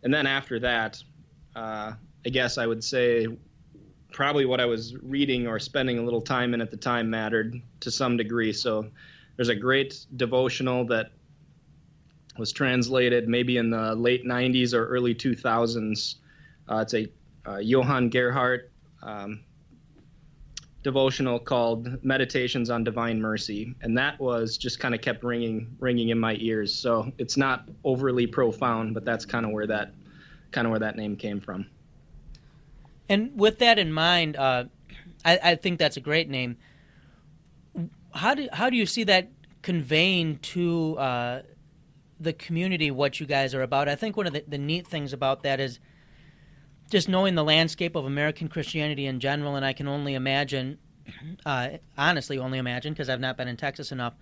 And then after that, I guess I would say probably what I was reading or spending a little time in at the time mattered to some degree. So there's a great devotional that was translated maybe in the late 90s or early 2000s. It's a Johann Gerhardt devotional called Meditations on Divine Mercy, and that was just kind of kept ringing in my ears. So it's not overly profound, but that's kind of where that name came from. And with that in mind, I think that's a great name. How do you see that conveying to the community what you guys are about? I think one of the neat things about that is just knowing the landscape of American Christianity in general, and I can only imagine, honestly only imagine, because I've not been in Texas enough,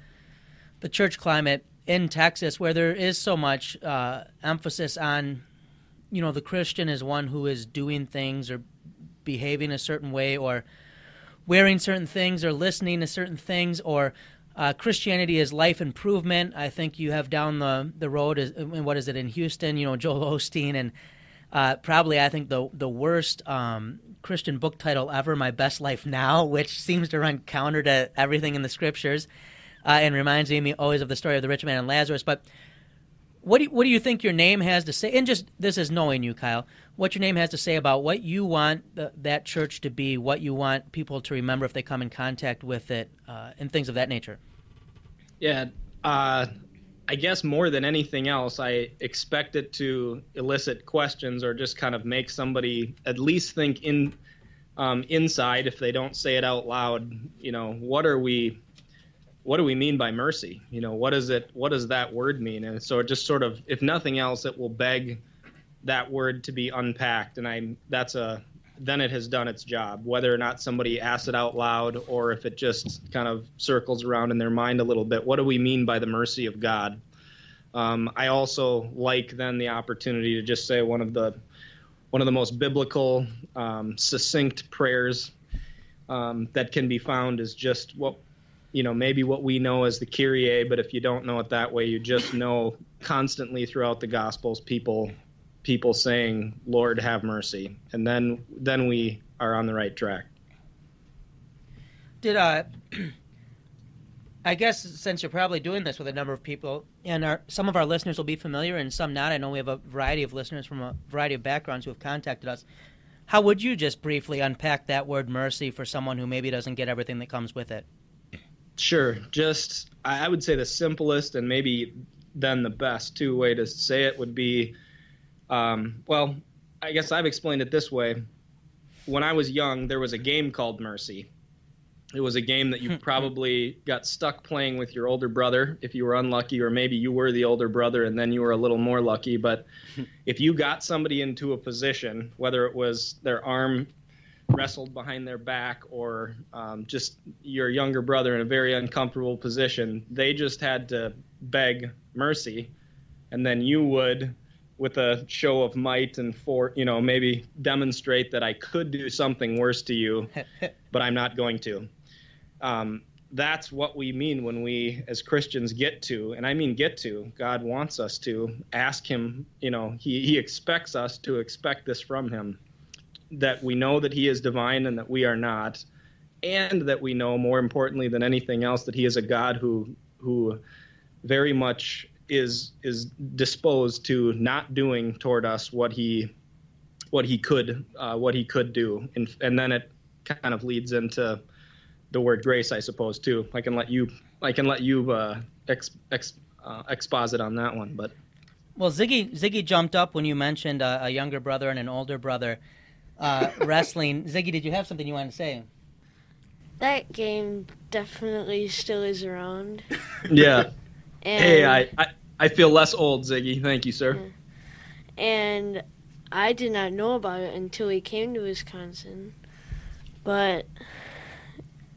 the church climate in Texas where there is so much emphasis on, the Christian is one who is doing things or behaving a certain way or wearing certain things or listening to certain things, or Christianity is life improvement. I think you have down the road, what is it, in Houston, Joel Osteen, and probably I think the worst Christian book title ever, My Best Life Now, which seems to run counter to everything in the scriptures and reminds me always of the story of the rich man and Lazarus. But what do you think your name has to say? And just, this is knowing you, Kyle, what your name has to say about what you want that church to be, what you want people to remember if they come in contact with it, and things of that nature. Yeah, I guess more than anything else, I expect it to elicit questions or just kind of make somebody at least think inside, if they don't say it out loud, what do we mean by mercy? What does that word mean? And so it just sort of, if nothing else, it will beg that word to be unpacked. And then it has done its job, whether or not somebody asks it out loud or if it just kind of circles around in their mind a little bit. What do we mean by the mercy of God? I also like then the opportunity to just say one of the most biblical, succinct prayers that can be found is just maybe what we know as the Kyrie, but if you don't know it that way, you just know constantly throughout the Gospels people saying, Lord, have mercy. And then we are on the right track. Did I guess since you're probably doing this with a number of people, and some of our listeners will be familiar and some not. I know we have a variety of listeners from a variety of backgrounds who have contacted us. How would you just briefly unpack that word mercy for someone who maybe doesn't get everything that comes with it? Sure. Just, I would say the simplest and maybe then the best way to say it would be, well, I guess I've explained it this way. When I was young, there was a game called Mercy. It was a game that you probably got stuck playing with your older brother if you were unlucky, or maybe you were the older brother and then you were a little more lucky. But if you got somebody into a position, whether it was their arm wrestled behind their back or just your younger brother in a very uncomfortable position, they just had to beg mercy. And then you would, with a show of might and maybe demonstrate that I could do something worse to you, but I'm not going to. That's what we mean when we as Christians get to, and I mean get to, God wants us to ask him, he expects us to expect this from him, that we know that he is divine and that we are not, and that we know, more importantly than anything else, that he is a God who very much is disposed to not doing toward us what he could do, and then it kind of leads into the word grace, I suppose, too. I can let you exposit on that one, but. Well, Ziggy jumped up when you mentioned a younger brother and an older brother wrestling. Ziggy, did you have something you wanted to say? That game definitely still is around. Yeah. And, hey, I feel less old, Ziggy. Thank you, sir. And I did not know about it until we came to Wisconsin, but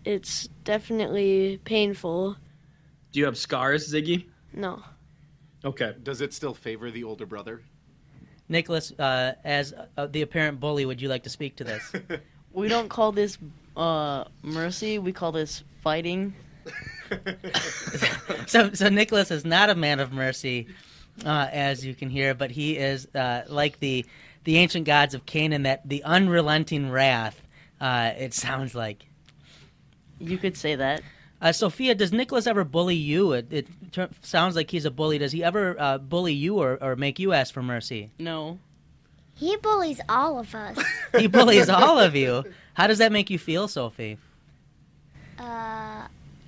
it's definitely painful. Do you have scars, Ziggy? No. Okay. Does it still favor the older brother? Nicholas, as the apparent bully, would you like to speak to this? We don't call this mercy. We call this fighting. So Nicholas is not a man of mercy, as you can hear, but he is like the ancient gods of Canaan, that the unrelenting wrath. It sounds like. You could say that. Sophia, does Nicholas ever bully you? It sounds like he's a bully. Does he ever bully you or make you ask for mercy? No. He bullies all of us. He bullies all of you. How does that make you feel, Sophie?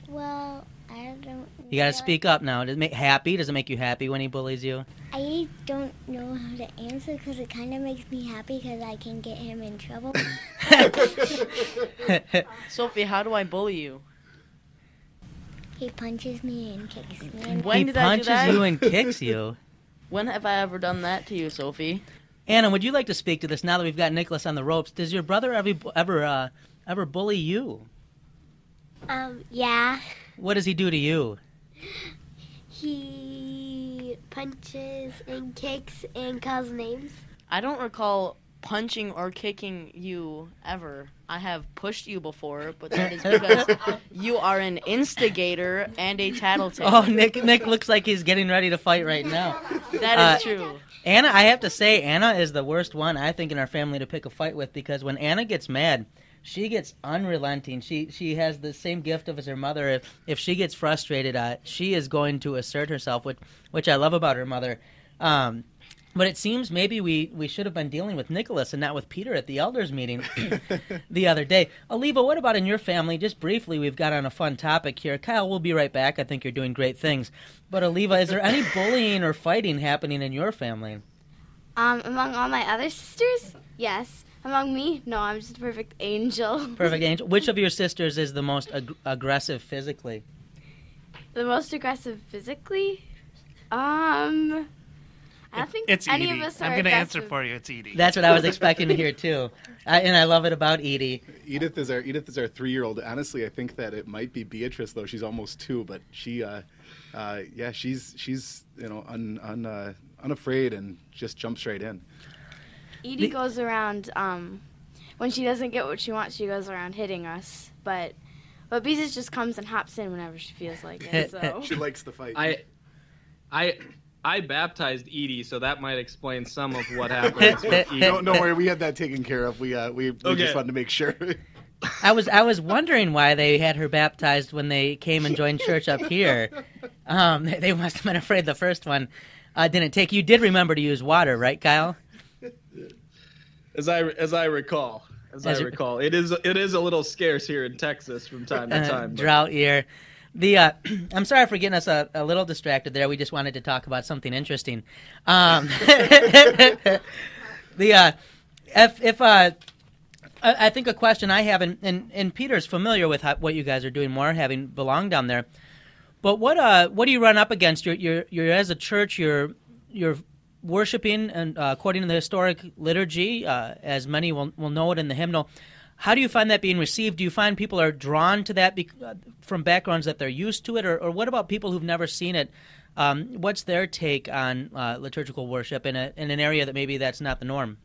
Well, I don't. You got to speak up now. Does it make happy? Does it make you happy when he bullies you? I don't know how to answer because it kind of makes me happy because I can get him in trouble. Sophie, how do I bully you? He punches me and kicks me. And When He did I do punches that? you and kicks you. When have I ever done that to you, Sophie? Anna, would you like to speak to this now that we've got Nicholas on the ropes? Does your brother ever bully you? Yeah. What does he do to you? He punches and kicks and calls names. I don't recall punching or kicking you ever. I have pushed you before, but that is because you are an instigator and a tattletale. Oh, Nick looks like he's getting ready to fight right now. That is true. Anna, I have to say, Anna is the worst one, I think, in our family to pick a fight with, because when Anna gets mad, she gets unrelenting. She has the same gift as her mother. If she gets frustrated, she is going to assert herself, which I love about her mother. But it seems maybe we should have been dealing with Nicholas and not with Peter at the elders meeting the other day. Oliva, what about in your family? Just briefly, we've got on a fun topic here. Kyle, we'll be right back. I think you're doing great things. But Oliva, is there any bullying or fighting happening in your family? Among all my other sisters, yes. Among me, no, I'm just a perfect angel. Perfect angel. Which of your sisters is the most aggressive physically? The most aggressive physically? I don't think It's any Edie. of us are I'm going to answer aggressive. for you. It's Edie. That's what I was expecting to hear too, and I love it about Edie. Edith is our 3-year-old. Honestly, I think that it might be Beatrice, though she's almost 2. But she, she's unafraid and just jumps right in. Edie goes around, when she doesn't get what she wants, she goes around hitting us. But Beatrice just comes and hops in whenever she feels like it. So She likes the fight. I baptized Edie, so that might explain some of what happens with Edie. Don't worry, we had that taken care of. We just wanted to make sure. I was wondering why they had her baptized when they came and joined church up here. They must have been afraid the first one didn't take. You did remember to use water, right, Kyle? As I recall, it is a little scarce here in Texas from time to time. but- Drought year. I'm sorry for getting us a little distracted there. We just wanted to talk about something interesting. I think a question I have, and Peter's familiar with what you guys are doing more, having belonged down there. But what do you run up against? You're as a church, you're worshiping and according to the historic liturgy, as many will know it in the hymnal. How do you find that being received? Do you find people are drawn to that from backgrounds that they're used to it, or what about people who've never seen it? What's their take on liturgical worship in an area that maybe that's not the norm?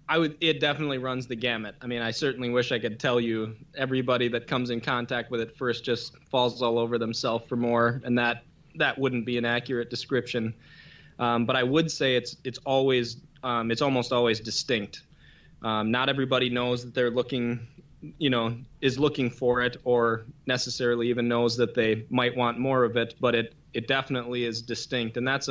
It definitely runs the gamut. I mean, I certainly wish I could tell you everybody that comes in contact with it first just falls all over themselves for more, and that wouldn't be an accurate description. But I would say it's almost always distinct. Not everybody knows that they're is looking for it, or necessarily even knows that they might want more of it, but it definitely is distinct. And that's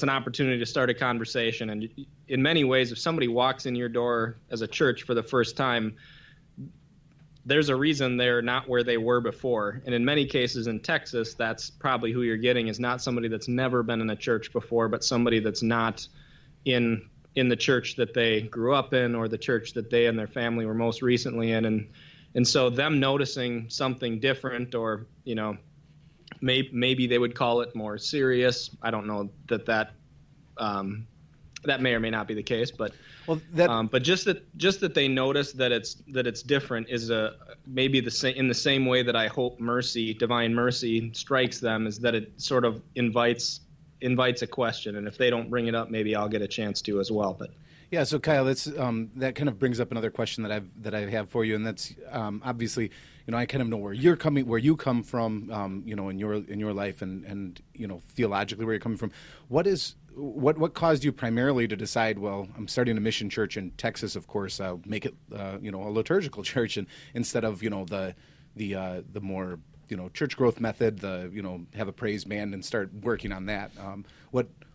an opportunity to start a conversation. And in many ways, if somebody walks in your door as a church for the first time, there's a reason they're not where they were before. And in many cases in Texas, that's probably who you're getting, is not somebody that's never been in a church before, but somebody that's not in the church that they grew up in, or the church that they and their family were most recently in. And so them noticing something different, or, maybe they would call it more serious. I don't know that may or may not be the case, but but just that they notice that it's different is maybe in the same way that I hope divine mercy strikes them, is that it sort of invites a question, and if they don't bring it up, maybe I'll get a chance to as well. But yeah, so Kyle, that's that kind of brings up another question that I have for you, and that's obviously, I kind of know where you come from, in your life, and theologically where you're coming from. What caused you primarily to decide, well, I'm starting a mission church in Texas, of course, I'll make it a liturgical church, and instead of the more church growth method, have a praise band and start working on that.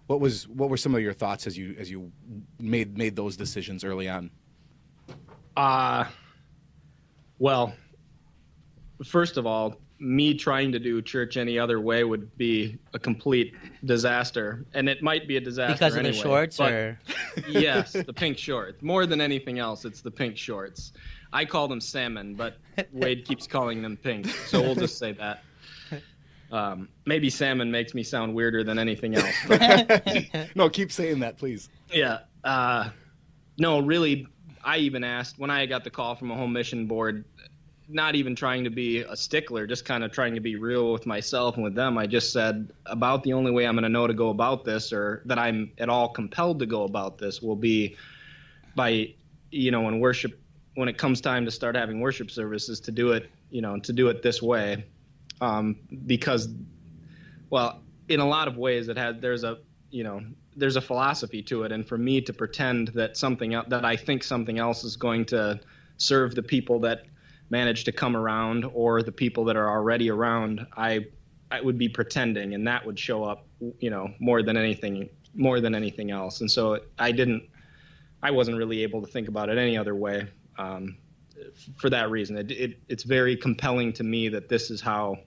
What were some of your thoughts as you made those decisions early on? Well, first of all, me trying to do church any other way would be a complete disaster, and it might be a disaster because of anyway, the shorts, or yes, the pink shorts. More than anything else, it's the pink shorts. I call them salmon, but Wade keeps calling them pink, so we'll just say that. Maybe salmon makes me sound weirder than anything else. But no, keep saying that, please. Yeah. No, really, I even asked, when I got the call from a home mission board, not even trying to be a stickler, just kind of trying to be real with myself and with them, I just said, about the only way I'm going to know to go about this, or that I'm at all compelled to go about this, will be by, when it comes time to start having worship services, to do it this way. Because, well, in a lot of ways there's a philosophy to it. And for me to pretend that that I think something else is going to serve the people that manage to come around, or the people that are already around, I would be pretending, and that would show up, more than anything else. And so I wasn't really able to think about it any other way. For that reason, it's very compelling to me that this is how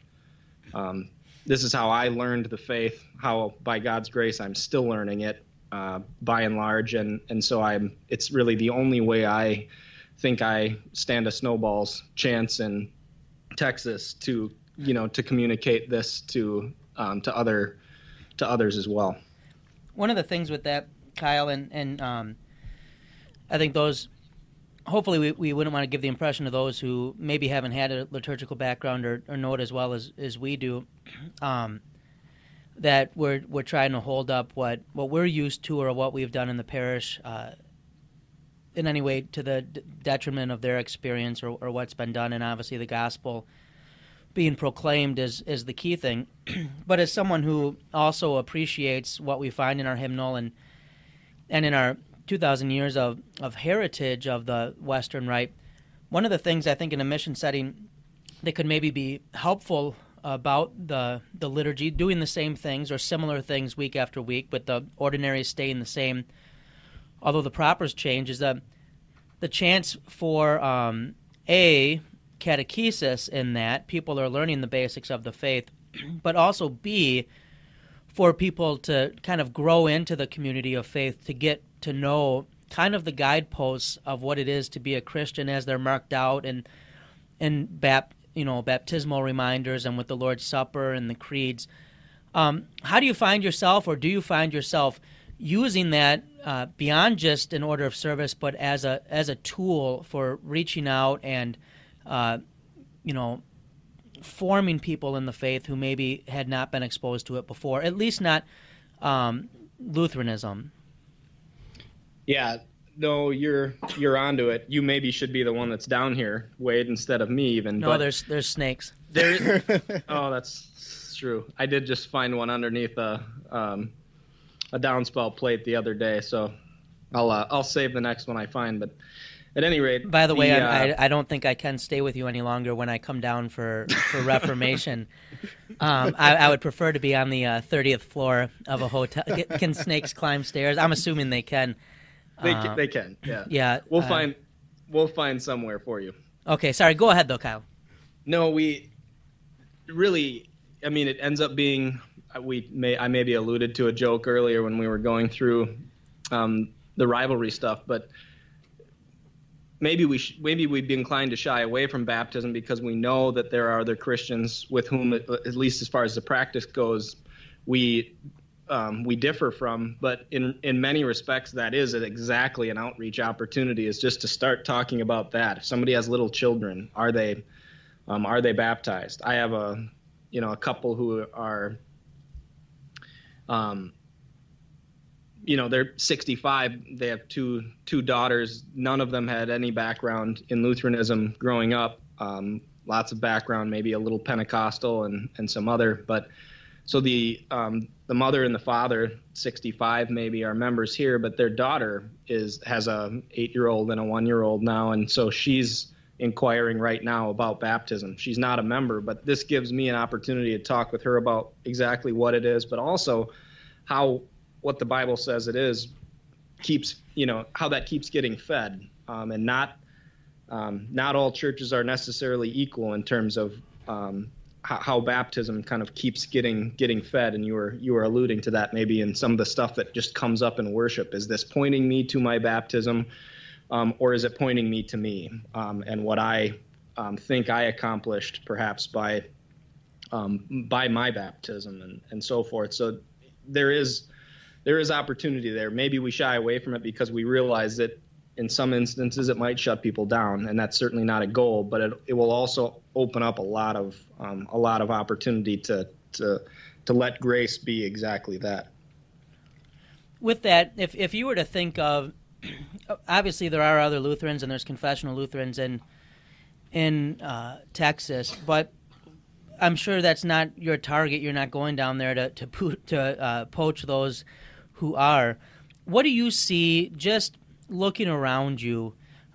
I learned the faith, how by God's grace I'm still learning it, by and large, and so it's really the only way I think I stand a snowball's chance in Texas to communicate this to others as well. One of the things with that, Kyle, and I think those. Hopefully, we wouldn't want to give the impression to those who maybe haven't had a liturgical background or know it as well as we do, that we're trying to hold up what we're used to, or what we've done in the parish, in any way to the detriment of their experience or what's been done. And obviously, the gospel being proclaimed is the key thing. But as someone who also appreciates what we find in our hymnal and in our 2,000 years of heritage of the Western Rite, one of the things I think in a mission setting that could maybe be helpful about the liturgy, doing the same things or similar things week after week, but the ordinaries staying the same, although the propers change, is the chance for A, catechesis in that people are learning the basics of the faith, but also B, for people to kind of grow into the community of faith, to get to know kind of the guideposts of what it is to be a Christian as they're marked out in baptismal reminders and with the Lord's Supper and the creeds. How do you find yourself, or do you find yourself using that beyond just an order of service, but as a tool for reaching out and forming people in the faith who maybe had not been exposed to it before, at least not Lutheranism? Yeah, no, you're onto it. You maybe should be the one that's down here, Wade, instead of me even. No, but there's snakes. Oh, that's true. I did just find one underneath a downspout plate the other day, so I'll save the next one I find. But at any rate, by the way, I don't think I can stay with you any longer when I come down for Reformation. I would prefer to be on the 30th floor of a hotel. Can snakes climb stairs? I'm assuming they can. They can. Yeah. Yeah. We'll find somewhere for you. Okay. Sorry. Go ahead though, Kyle. No, we really. I mean, it ends up being. I maybe alluded to a joke earlier when we were going through the rivalry stuff, but maybe we'd be inclined to shy away from baptism because we know that there are other Christians with whom, at least as far as the practice goes, we differ from. But in many respects, that is exactly an outreach opportunity, is just to start talking about that. If somebody has little children, are they baptized? I have a couple who are they're 65. They have two daughters. None of them had any background in Lutheranism growing up. Lots of background, maybe a little Pentecostal and some other. But so the mother and the father, 65 maybe, are members here. But their daughter has a 8-year-old and a 1-year-old now, and so she's inquiring right now about baptism. She's not a member, but this gives me an opportunity to talk with her about exactly what it is, but also what the Bible says it is how that keeps getting fed, and not all churches are necessarily equal in terms of how baptism kind of keeps getting fed. And you were alluding to that maybe in some of the stuff that just comes up in worship. Is this pointing me to my baptism, or is it pointing me to me and what I think I accomplished perhaps by my baptism and so forth? So there is opportunity there. Maybe we shy away from it because we realize that in some instances it might shut people down, and that's certainly not a goal. But it will also open up a lot of opportunity to let grace be exactly that. With that, if you were to think of, obviously there are other Lutherans and there's confessional Lutherans in Texas, but I'm sure that's not your target. You're not going down there to poach those who are. What do you see just looking around you?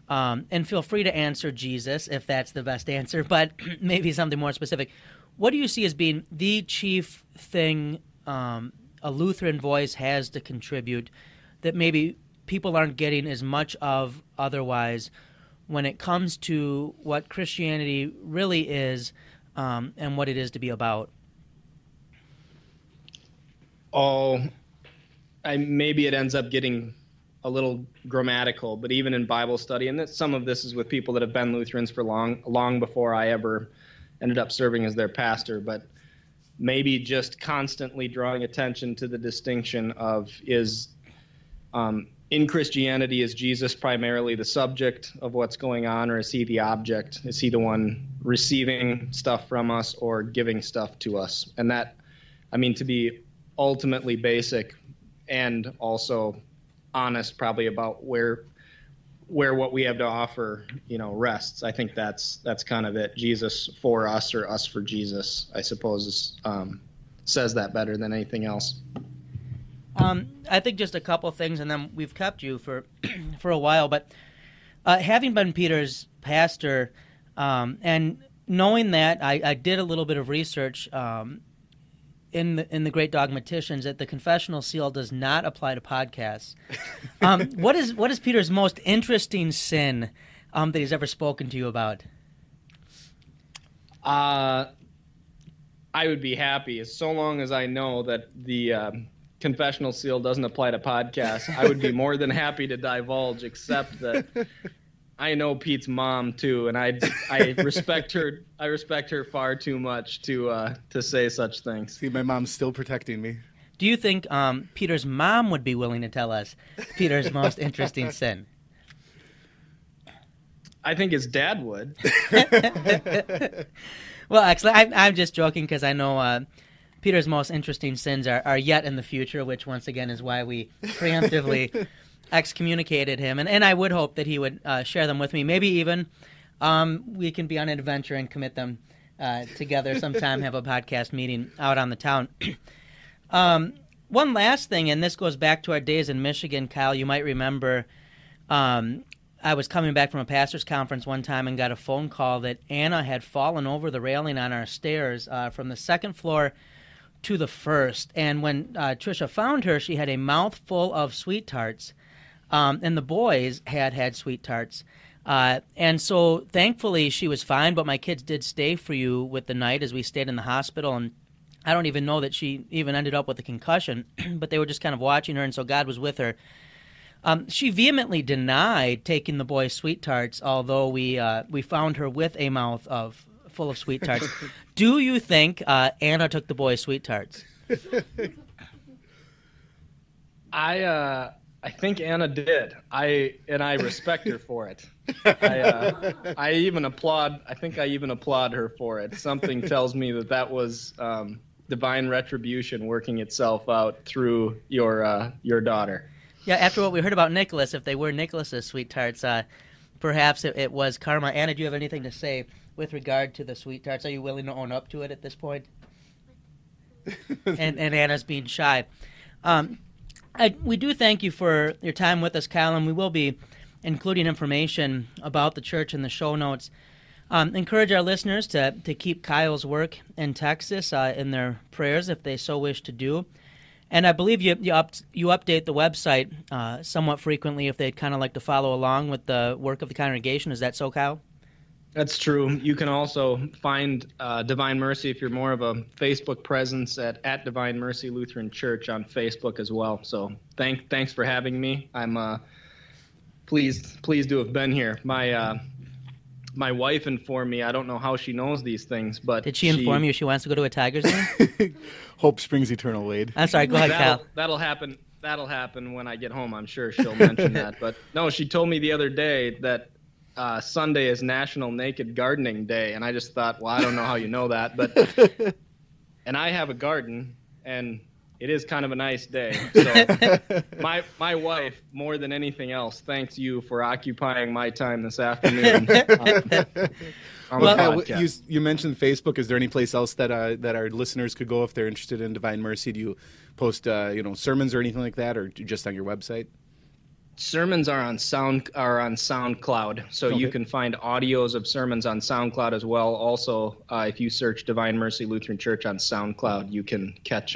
And feel free to answer Jesus if that's the best answer, but maybe something more specific. What do you see as being the chief thing a Lutheran voice has to contribute that maybe people aren't getting as much of otherwise when it comes to what Christianity really is and what it is to be about? Maybe it ends up getting a little grammatical, but even in Bible study, and some of this is with people that have been Lutherans for long before I ever ended up serving as their pastor, but maybe just constantly drawing attention to the distinction of in Christianity, is Jesus primarily the subject of what's going on, or is he the object? Is he the one receiving stuff from us or giving stuff to us? And that, to be ultimately basic and also honest probably about where what we have to offer, rests. I think that's kind of it. Jesus for us, or us for Jesus, I suppose, says that better than anything else. I think just a couple of things, and then we've kept you for a while. But having been Peter's pastor, and knowing that, I did a little bit of research in the Great Dogmaticians that the confessional seal does not apply to podcasts. What is Peter's most interesting sin that he's ever spoken to you about? I would be happy so long as I know that the confessional seal doesn't apply to podcasts. I would be more than happy to divulge, except that I know Pete's mom too, and I respect her. I respect her far too much to say such things. See, my mom's still protecting me. Do you think Peter's mom would be willing to tell us Peter's most interesting sin? I think his dad would. Well, actually, I'm just joking because I know Peter's most interesting sins are yet in the future, which once again is why we preemptively excommunicated him. And I would hope that he would share them with me. Maybe even we can be on an adventure and commit them together sometime, have a podcast meeting out on the town. One last thing, and this goes back to our days in Michigan, Kyle. You might remember I was coming back from a pastor's conference one time and got a phone call that Anna had fallen over the railing on our stairs from the second floor to the first. And when Tricia found her, she had a mouthful of sweet tarts, and the boys had sweet tarts. And so thankfully she was fine, but my kids did stay for you with the night as we stayed in the hospital. And I don't even know that she even ended up with a concussion, but they were just kind of watching her, and so God was with her. She vehemently denied taking the boys' sweet tarts, although we found her with a mouth full of sweet tarts. Do you think Anna took the boys' sweet tarts? I think Anna did. I respect her for it. I even applaud. I think I even applaud her for it. Something tells me that was divine retribution working itself out through your daughter. Yeah, after what we heard about Nicholas, if they were Nicholas's sweet tarts, perhaps it was karma. Anna, do you have anything to say with regard to the sweet tarts? Are you willing to own up to it at this point? and Anna's being shy. We do thank you for your time with us, Kyle, and we will be including information about the church in the show notes. Encourage our listeners to keep Kyle's work in Texas in their prayers if they so wish to do. And I believe you update the website somewhat frequently if they'd kind of like to follow along with the work of the congregation. Is that so, Kyle? That's true. You can also find Divine Mercy if you're more of a Facebook presence at Divine Mercy Lutheran Church on Facebook as well. So thanks for having me. I'm pleased to have been here. My wife informed me. I don't know how she knows these things, but did she inform you she wants to go to a Tigers game? Hope springs eternal, Wade. I'm sorry. Go ahead, Kyle. That'll happen. That'll happen when I get home. I'm sure she'll mention that. But no, she told me the other day that Sunday is National Naked Gardening Day, and I just thought, well, I don't know how you know that, but and I have a garden, and it is kind of a nice day. So my wife, more than anything else, thanks you for occupying my time this afternoon. You mentioned Facebook. Is there any place else that our listeners could go if they're interested in Divine Mercy? Do you post sermons or anything like that, or just on your website? Sermons are on SoundCloud, so okay. You can find audios of sermons on SoundCloud as well. Also, if you search Divine Mercy Lutheran Church on SoundCloud, you can catch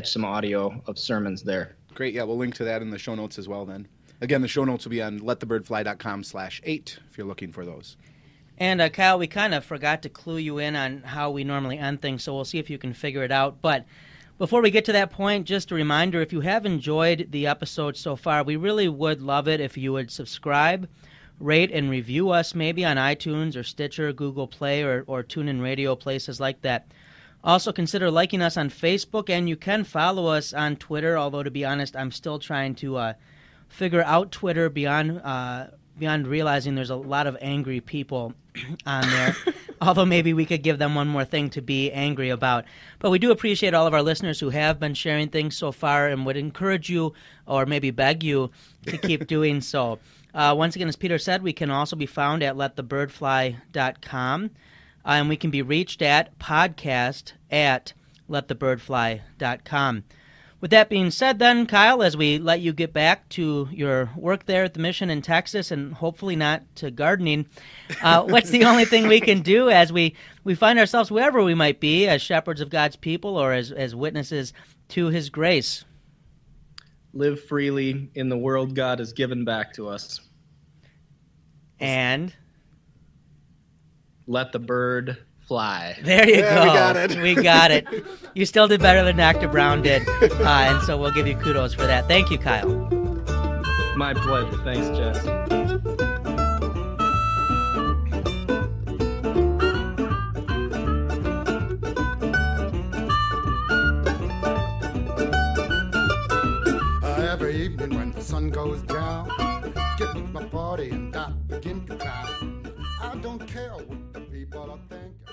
some audio of sermons there. Great. Yeah, we'll link to that in the show notes as well then. Again, the show notes will be on letthebirdfly.com/8 if you're looking for those. And Kyle, we kind of forgot to clue you in on how we normally end things, so we'll see if you can figure it out. But before we get to that point, just a reminder, if you have enjoyed the episode so far, we really would love it if you would subscribe, rate, and review us maybe on iTunes or Stitcher, Google Play, or TuneIn Radio, places like that. Also, consider liking us on Facebook, and you can follow us on Twitter, although, to be honest, I'm still trying to figure out Twitter beyond realizing there's a lot of angry people on there, although maybe we could give them one more thing to be angry about. But we do appreciate all of our listeners who have been sharing things so far and would encourage you or maybe beg you to keep doing so. Once again, as Peter said, we can also be found at letthebirdfly.com. And we can be reached at podcast@letthebirdfly.com. With that being said then, Kyle, as we let you get back to your work there at the mission in Texas and hopefully not to gardening, what's the only thing we can do as we find ourselves wherever we might be as shepherds of God's people or as witnesses to his grace? Live freely in the world God has given back to us. And? Let the bird fly. There you Yeah, go. we got it. We got it. You still did better than Dr. Brown did, and so we'll give you kudos for that. Thank you, Kyle. My pleasure. Thanks, Jess. Every evening when the sun goes down, get with my party and I begin to cry. I don't care what the people are thinking.